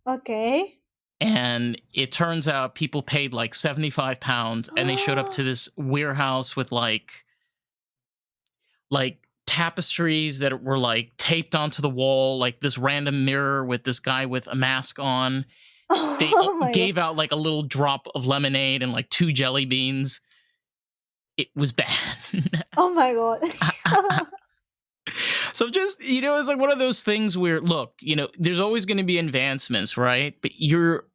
Okay. And it turns out people paid like £75, and they showed up to this warehouse with like tapestries that were like taped onto the wall, like this random mirror with this guy with a mask on. They Oh my god. gave out like a little drop of lemonade and like two jelly beans. It was bad. Oh my god. So just, it's like one of those things where, look, there's always going to be advancements, right? But you're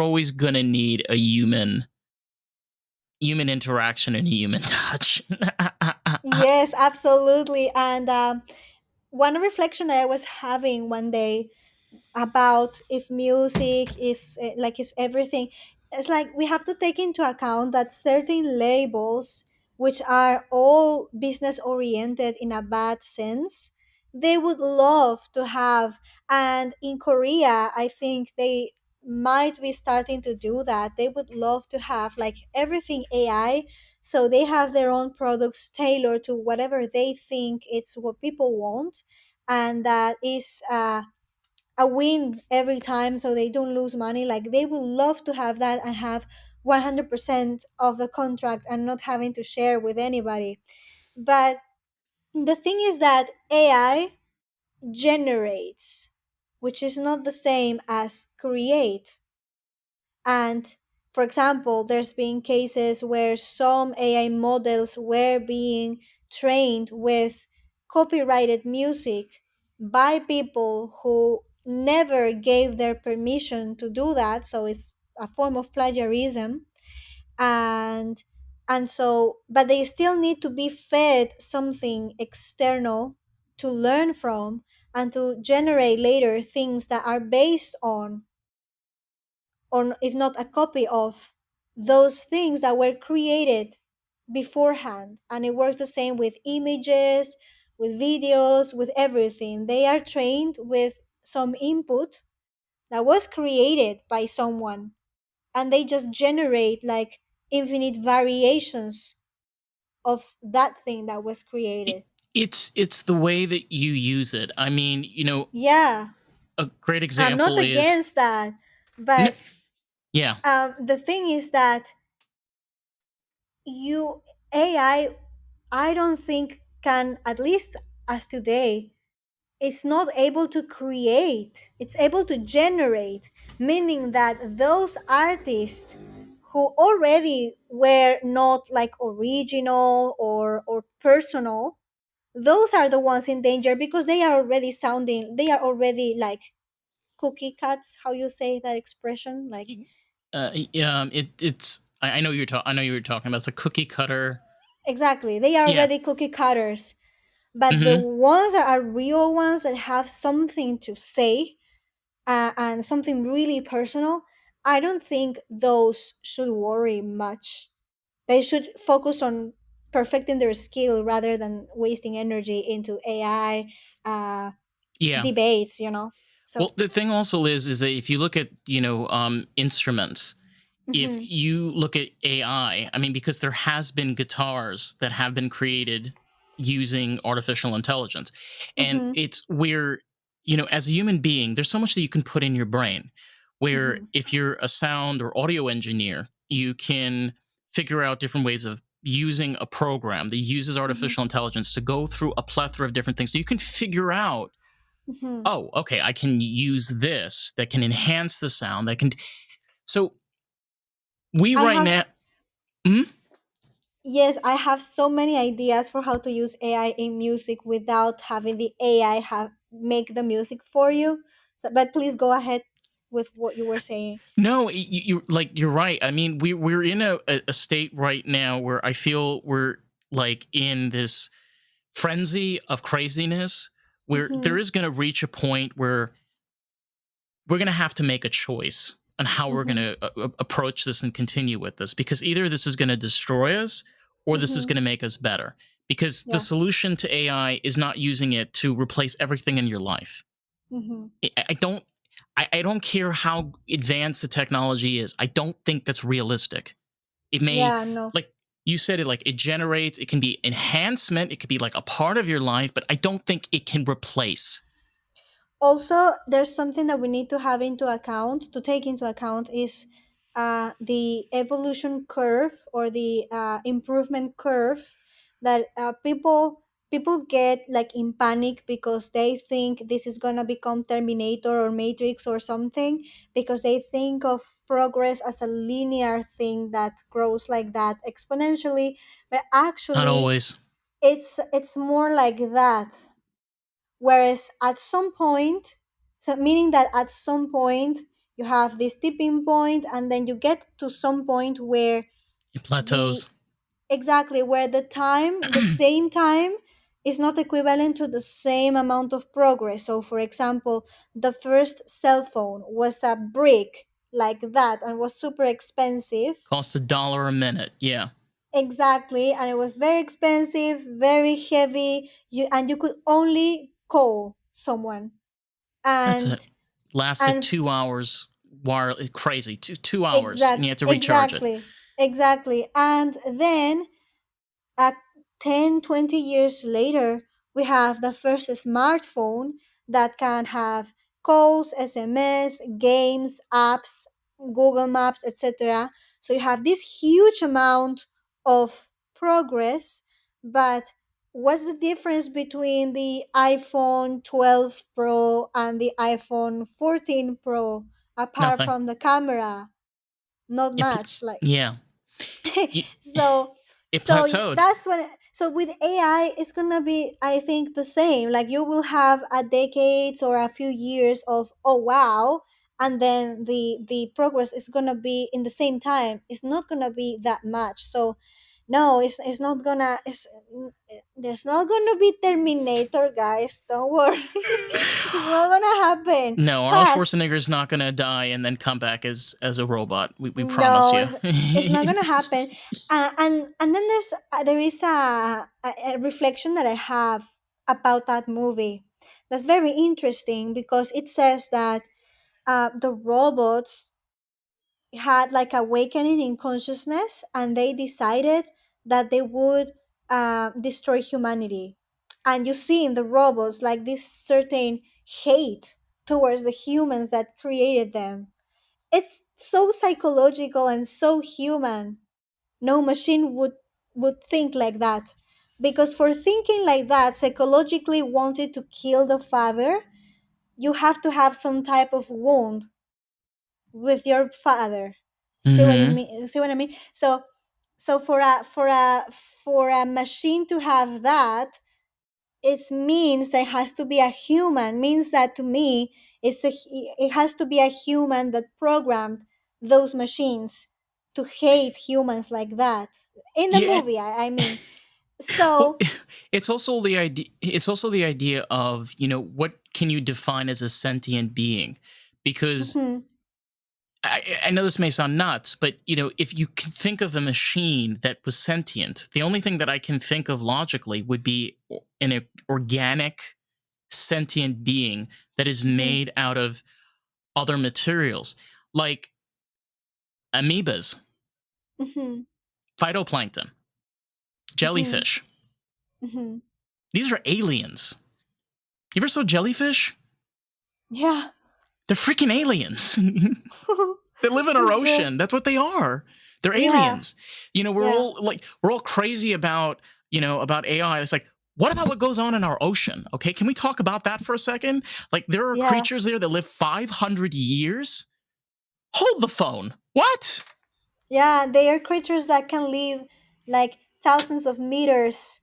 always going to need a human interaction and a human touch. Yes, absolutely. And one reflection that I was having one day about if music is like if everything, it's like we have to take into account that certain labels, which are all business oriented in a bad sense, they would love to have. And in Korea, I think they might be starting to do that. They would love to have like everything AI, so they have their own products tailored to whatever they think it's what people want. And that is a win every time, so they don't lose money. Like they would love to have that and have 100% of the contract and not having to share with anybody. But the thing is that AI generates, which is not the same as create. And for example, there's been cases where some AI models were being trained with copyrighted music by people who never gave their permission to do that. So it's a form of plagiarism. And but they still need to be fed something external to learn from and to generate later things that are based on, or if not a copy of, those things that were created beforehand. And it works the same with images, with videos, with everything. They are trained with some input that was created by someone, and they just generate like infinite variations of that thing that was It- created. it's the way that you use it. I mean, Yeah, a great I'm not example is, against that, n- but yeah. the thing is that you I don't think can, at least as today, it's not able to create, it's able to generate, meaning that those artists who already were not like original or personal, those are the ones in danger because they are already sounding, they are already like cookie cuts, how you say that expression, like I know I know you were talking about, it's a cookie cutter. exactly, they are Yeah. already cookie cutters. But the Hmm. ones that are real ones that have something to say, and something really personal, I don't think those should worry much. They should focus on perfecting their skill rather than wasting energy into AI Yeah. debates, So, Well, the thing also is that if you look at, instruments, if hmm, you look at AI, I mean, because there has been guitars that have been created using artificial intelligence, and hmm, it's where, as a human being, there's so much that you can put in your brain. Where hmm, if you're a sound or audio engineer, you can figure out different ways of using a program that uses hmm, artificial intelligence to go through a plethora of different things. So you can figure out, hmm. oh, okay, I can use this that can enhance the sound. That can. So we I right have now. Mhm. Yes, I have so many ideas for how to use AI in music without having the AI have make the music for you. So, but please go ahead with what you were saying. No, you're right. I mean, we're in a state right now where I feel we're like in this frenzy of craziness, where there Mm-hmm, is going to reach a point where we're going to have to make a choice on how we're going mm-hmm, to approach this and continue with this, because either this is going to destroy us or this is mm-hmm. going to make us better, because the Yeah. solution to AI is not using it to replace everything in your life. Mm-hmm. I don't I don't care how advanced the technology is. I don't think that's realistic. It may, Yeah. No. like you said, it like it generates, it can be enhancement, it could be like a part of your life, but I don't think it can replace. Also, there's something that we need to have into account, to take into account, is the evolution curve, or the improvement curve, that people get like in panic because they think this is gonna become Terminator or Matrix or something, because they think of progress as a linear thing that grows like that exponentially. But Not actually, always. it's more like that. Whereas at some point, so meaning that at some point you have this tipping point, and then you get to some point where It the plateaus. exactly where the same time is not equivalent to the same amount of progress. So for example, the first cell phone was a brick like that and was super expensive. Costs $1 a minute. Yeah, Exactly, and it was very expensive, very heavy. And you could only call someone. that's it. And Lasted and 2 hours. Wire crazy. 2 hours, and you had to recharge it. exactly. And then at 10, 20 years later, we have the first smartphone that can have calls, SMS, games, apps, Google Maps, etc. So you have this huge amount of progress. But what's the difference between the iPhone 12 Pro and the iPhone 14 Pro apart Nothing. from the camera? Not much. Like Yeah. You, so it so plateaued. that's when, so with AI it's gonna be, I think, the same. Like you will have a decades or a few years of, oh wow, and then the progress is gonna be in the same time. It's not gonna be that much. So no, it's not gonna, there's not gonna be Terminator, guys, don't worry. It's not gonna happen No, Arnold fast. Schwarzenegger is not going to die and then come back as a robot. We promise No, you. it's not gonna happen. And then there is a reflection that I have about that movie that's very interesting, because it says that the robots had like awakening in consciousness, and they decided that they would destroy humanity. And you see in the robots like this certain hate towards the humans that created them. It's so psychological and so human. No machine would think like that, because for thinking like that, psychologically wanted to kill the father, you have to have some type of wound with your father. See what you Hmm. mean? See what I mean? So for a machine to have that, it means there has to be a human. Means that to me, it has to be a human that programmed those machines to hate humans like that in the Yeah. movie, I mean. Well, So it's also the idea. It's also the idea of what can you define as a sentient being, because mhm, I know this may sound nuts, but if you can think of a machine that was sentient, the only thing that I can think of logically would be an organic sentient being that is mhm, made out of other materials, like amoebas, mhm, phytoplankton, mhm, jellyfish. mhm. These are aliens. You ever saw jellyfish? Yeah. They're freaking aliens. They live in our It's true. ocean. That's what they are. They're Yeah, aliens. We're yeah, all crazy about about AI. It's like, what about what goes on in our ocean? Okay, can we talk about that for a second? Like, there are yeah, creatures there that live 500 years. Hold the phone. What? yeah. They are creatures that can live like thousands of meters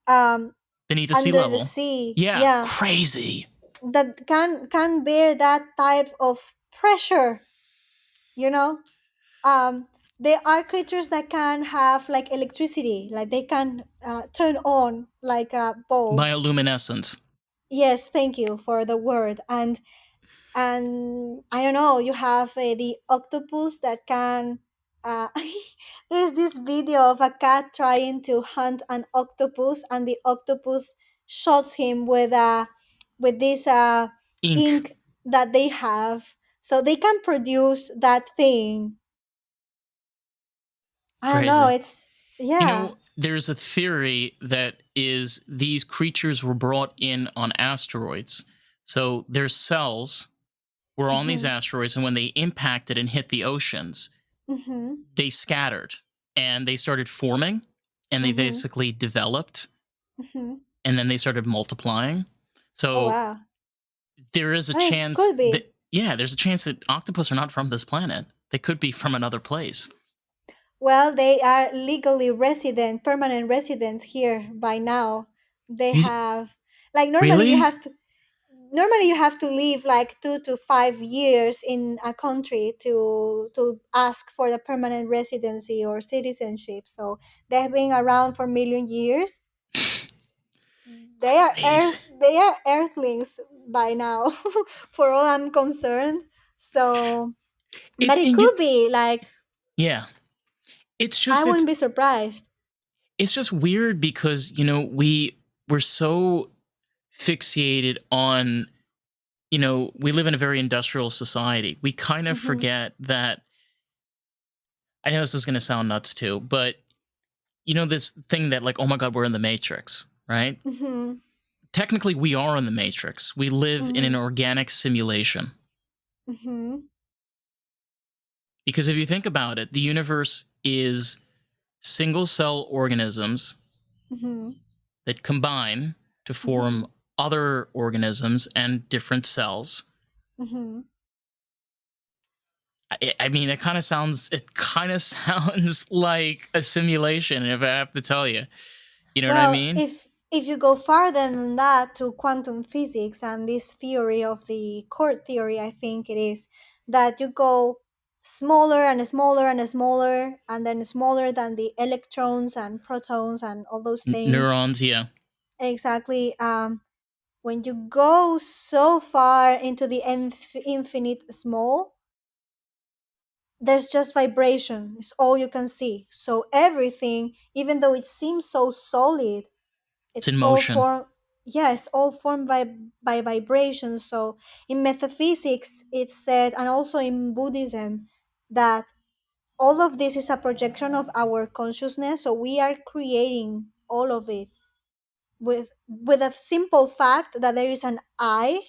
um Beneath the sea under the level. sea. Yeah, Yeah, crazy. that can bear that type of pressure. You know, they are creatures that can have like electricity, like they can turn on like a bulb. Bioluminescence. Yes, thank you for the word. And I don't know, you have the octopus that can. Uh, there's this video of a cat trying to hunt an octopus, and the octopus shots him with this Ink. ink that they have, so they can produce that thing. I don't know. Crazy. It's yeah. There's a theory that is these creatures were brought in on asteroids. So their cells were on these Mhm. asteroids, and when they impacted and hit the oceans, Mhm. they scattered and they started forming and they Mhm. basically developed Mhm. and then they started multiplying. Oh So wow. there is a I mean, chance could that, be. yeah, there's a chance that octopus are not from this planet. They could be from another place. Well, they are legally resident, permanent residents here by now. They You, have. Like Really? normally you have to live like 2 to 5 years in a country to ask for the permanent residency or citizenship. So they've been around for million years. Crazy. They are earthlings by now, for all I'm concerned. So, but it And you, could be like, yeah. It's I just wouldn't be surprised. it's just weird because we're so fixated on, we live in a very industrial society. We kind of Mm-hmm. forget that. I know this is going to sound nuts too, but this thing that, like, oh my god, we're in the matrix, right? Mm-hmm. Technically we are in the matrix. We live in an Mm-hmm. organic simulation. Mm-hmm. Because if you think about it, the universe is single cell organisms Mm-hmm. that combine to Mm-hmm. form other organisms and different cells. Mm-hmm. I mean, it kind of sounds like a simulation, if I have to tell you. You know what I Well, mean? if you go farther than that to quantum physics and this theory of the chord theory, I think it is that you go smaller and smaller and smaller and then smaller than the electrons and protons and all those things. Neurons, yeah. Exactly. When you go so far into the infinite small, there's just vibration. It's all you can see. So everything, even though it seems so solid, It's in it's all motion. formed, yeah, it's all formed by vibration. So in metaphysics it's said, and also in Buddhism, that all of this is a projection of our consciousness. So we are creating all of it with a simple fact that there is an I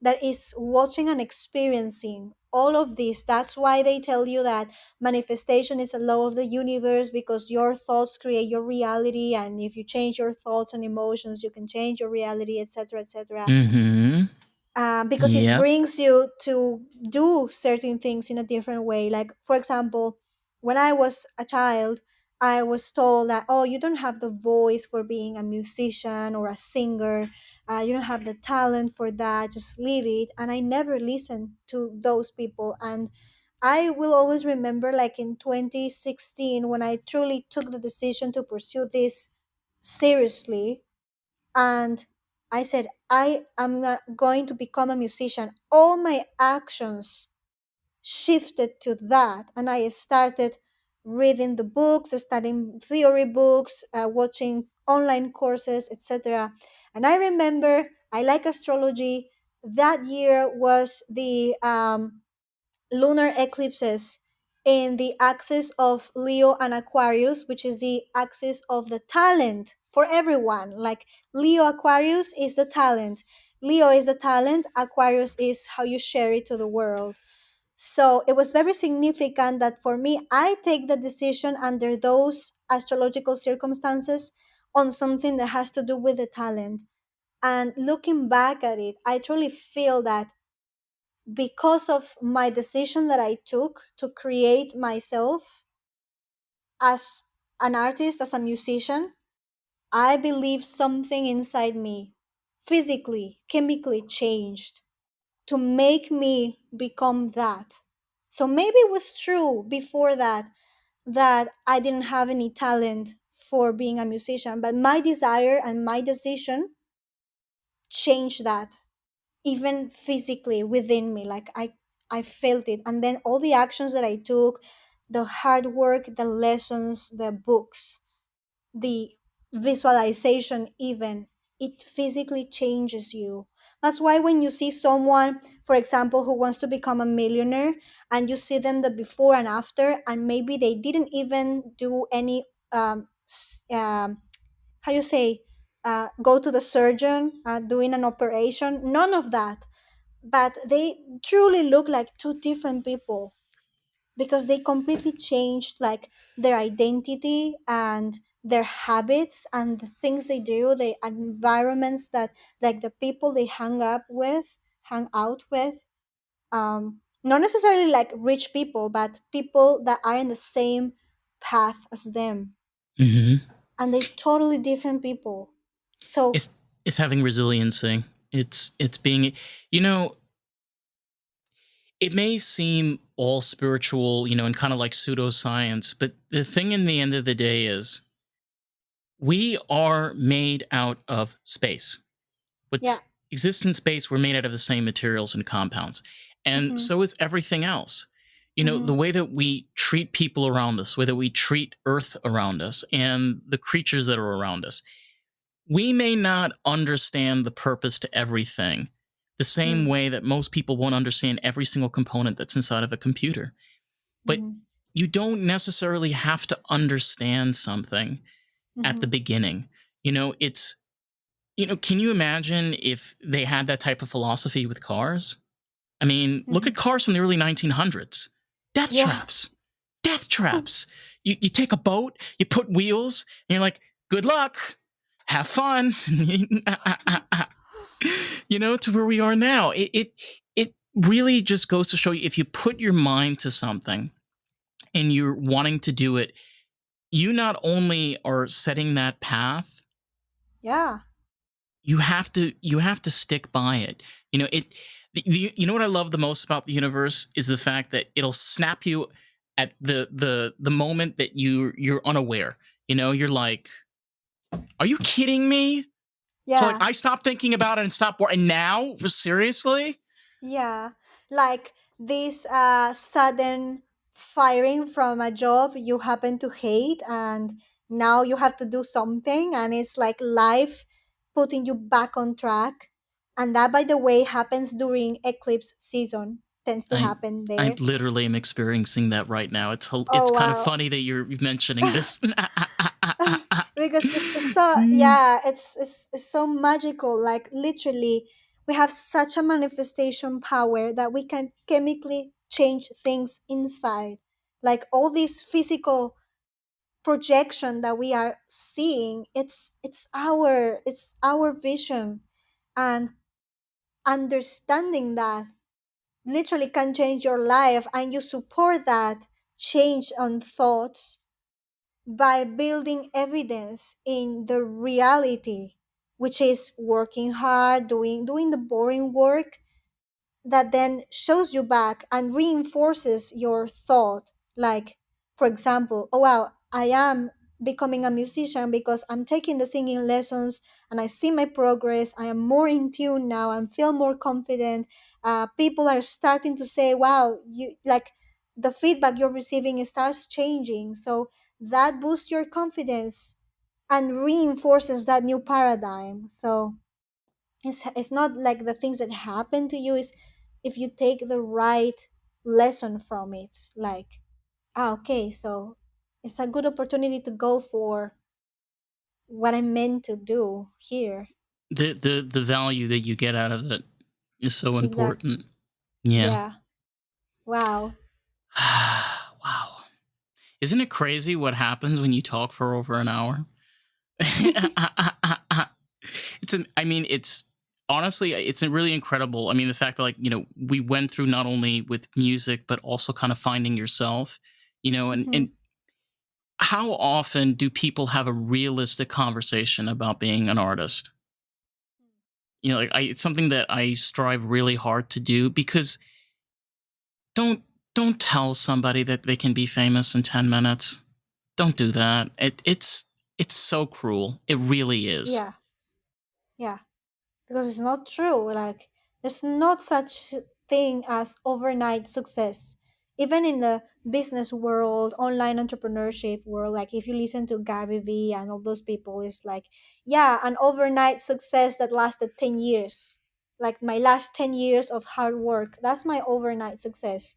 that is watching and experiencing all of this. That's why they tell you that manifestation is a law of the universe, because your thoughts create your reality, and if you change your thoughts and emotions, you can change your reality, etc., etc. Mm-hmm. Because it Yep. brings you to do certain things in a different way. Like, for example, when I was a child, I was told that, oh, you don't have the voice for being a musician or a singer. You don't have the talent for that. Just leave it. And I never listened to those people. And I will always remember, like in 2016, when I truly took the decision to pursue this seriously, and I said, I am going to become a musician. All my actions shifted to that, and I started reading the books, studying theory books, watching online courses, etc. And I remember I like astrology. That year was the lunar eclipses in the axis of Leo and Aquarius, which is the axis of the talent for everyone. Like, Leo Aquarius is the talent. Leo is the talent, Aquarius is how you share it to the world. So it was very significant that for me, I take the decision under those astrological circumstances on something that has to do with the talent. And looking back at it, I truly feel that because of my decision that I took to create myself as an artist, as a musician, I believe something inside me physically, chemically changed to make me become that. So maybe it was true before that I didn't have any talent for being a musician, but my desire and my decision changed that, even physically within me. Like, I felt it, and then all the actions that I took, the hard work, the lessons, the books, the visualization, even, it physically changes you. That's why when you see someone, for example, who wants to become a millionaire, and you see them the before and after, and maybe they didn't even do any how you say, go to the surgeon, doing an operation, none of that, but they truly look like two different people, because they completely changed, like, their identity and their habits and the things they do, the environments that, like, the people they hang out with, not necessarily like rich people, but people that are in the same path as them, Mm-hmm. and they're totally different people. So It's It's having resiliency. It's being, you know, it may seem all spiritual, and kind of like pseudoscience, but the thing in the end of the day is we are made out of space. Yeah. What's exists in space, we're made out of the same materials and compounds. And Mm-hmm. so is everything else. The Mm-hmm. way that we treat people around us, the way that we treat Earth around us, and the creatures that are around us. We may not understand the purpose to everything the same Mm-hmm. way that most people won't understand every single component that's inside of a computer. But Mm-hmm. you don't necessarily have to understand something at Mm-hmm. the beginning. It's can you imagine if they had that type of philosophy with cars? I mean, look Mm-hmm. at cars from the early 1900s. Death Yeah. traps. Death traps. You take a boat, you put wheels, and you're like, good luck. Have fun. To where we are now. It really just goes to show you if you put your mind to something and you're wanting to do it, you not only are setting that path, Yeah. you have to stick by it. You know what I love the most about the universe is the fact that it'll snap you at the moment that you're unaware. You're like, are you kidding me? So like Yeah. I stopped thinking about it and stopped and now seriously. Yeah, like this sudden firing from a job you happen to hate, and now you have to do something, and it's like life putting you back on track. And that, by the way, happens during eclipse season, tends to I happen I there. literally am experiencing that right now. It's Oh, kind of wow. funny that you're mentioning this. Because it's so, yeah, it's so magical, like literally we have such a manifestation power that we can chemically change things inside, like all this physical projection that we are seeing. It's our vision, and understanding that literally can change your life, and you support that change on thoughts by building evidence in the reality, which is working hard, doing the boring work that then shows you back and reinforces your thought. Like, for example, oh wow, I am becoming a musician because I'm taking the singing lessons and I see my progress. I am more in tune now and feel more confident. People are starting to say, wow, you like the feedback you're receiving starts changing. So that boosts your confidence and reinforces that new paradigm. So it's not like the things that happen to you, is if you take the right lesson from it, like, okay, so it's a good opportunity to go for what I meant to do here. The value that you get out of it is so Exactly. important. Yeah. Yeah. Wow. Wow. Isn't it crazy what happens when you talk for over an hour? I mean, it's honestly, it's really incredible. I mean, the fact that we went through not only with music, but also kind of finding yourself, and Hmm. how often do people have a realistic conversation about being an artist? It's something that I strive really hard to do because don't don't tell somebody that they can be famous in 10 minutes. Don't do that. It's so cruel. It really is. Yeah. Yeah. Because it's not true. Like, there's not such thing as overnight success. Even in the business world, online entrepreneurship world, like if you listen to Gary Vee and all those people, it's like, yeah, an overnight success that lasted 10 years. Like my last 10 years of hard work, that's my overnight success.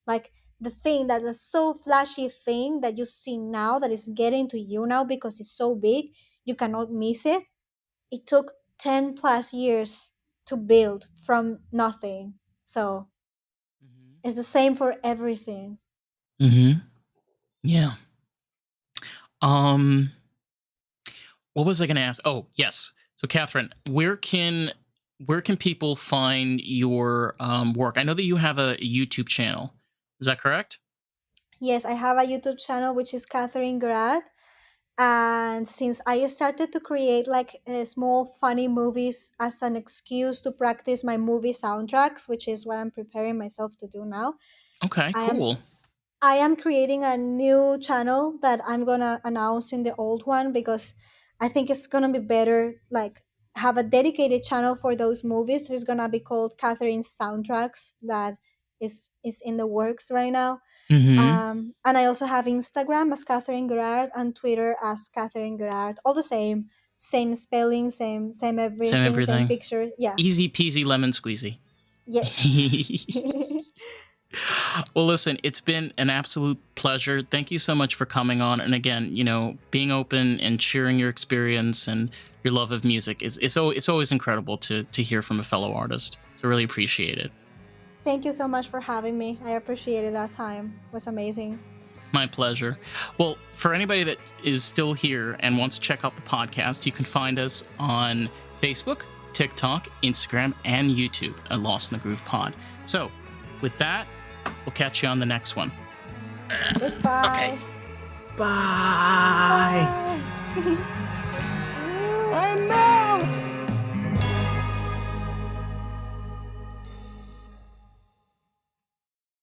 Like the thing that is so flashy thing that you see now that is getting to you now because it's so big, you cannot miss it. It took 10 plus years to build from nothing. So Hmm. it's the same for everything. Hmm. Yeah. Um. What was I going to ask? Oh, yes. So, Catherine, where can people find your work? I know that you have a YouTube channel. Is that correct? Yes, I have a YouTube channel which is Catherine Girard. And since I started to create like small funny movies as an excuse to practice my movie soundtracks, which is what I'm preparing myself to do now, Okay, I am cool. I am creating a new channel that I'm gonna announce in the old one, because I think it's gonna be better, like have a dedicated channel for those movies. That is gonna be called Catherine's Soundtracks. That is in the works right now. Mm-hmm. And I also have Instagram as Catherine Girard and Twitter as Catherine Girard. All the same spelling, same Same everything, same everything. picture. Yeah. Easy peasy lemon squeezy. Yes. Well, listen, it's been an absolute pleasure. Thank you so much for coming on. And again, being open and sharing your experience and your love of music is it's always incredible to hear from a fellow artist. So really appreciate it. Thank you so much for having me. I appreciated that time. It was amazing. My pleasure. Well, for anybody that is still here and wants to check out the podcast, you can find us on Facebook, TikTok, Instagram, and YouTube at Lost in the Groove Pod. So, with that, we'll catch you on the next one. Goodbye. Okay. Bye. Bye.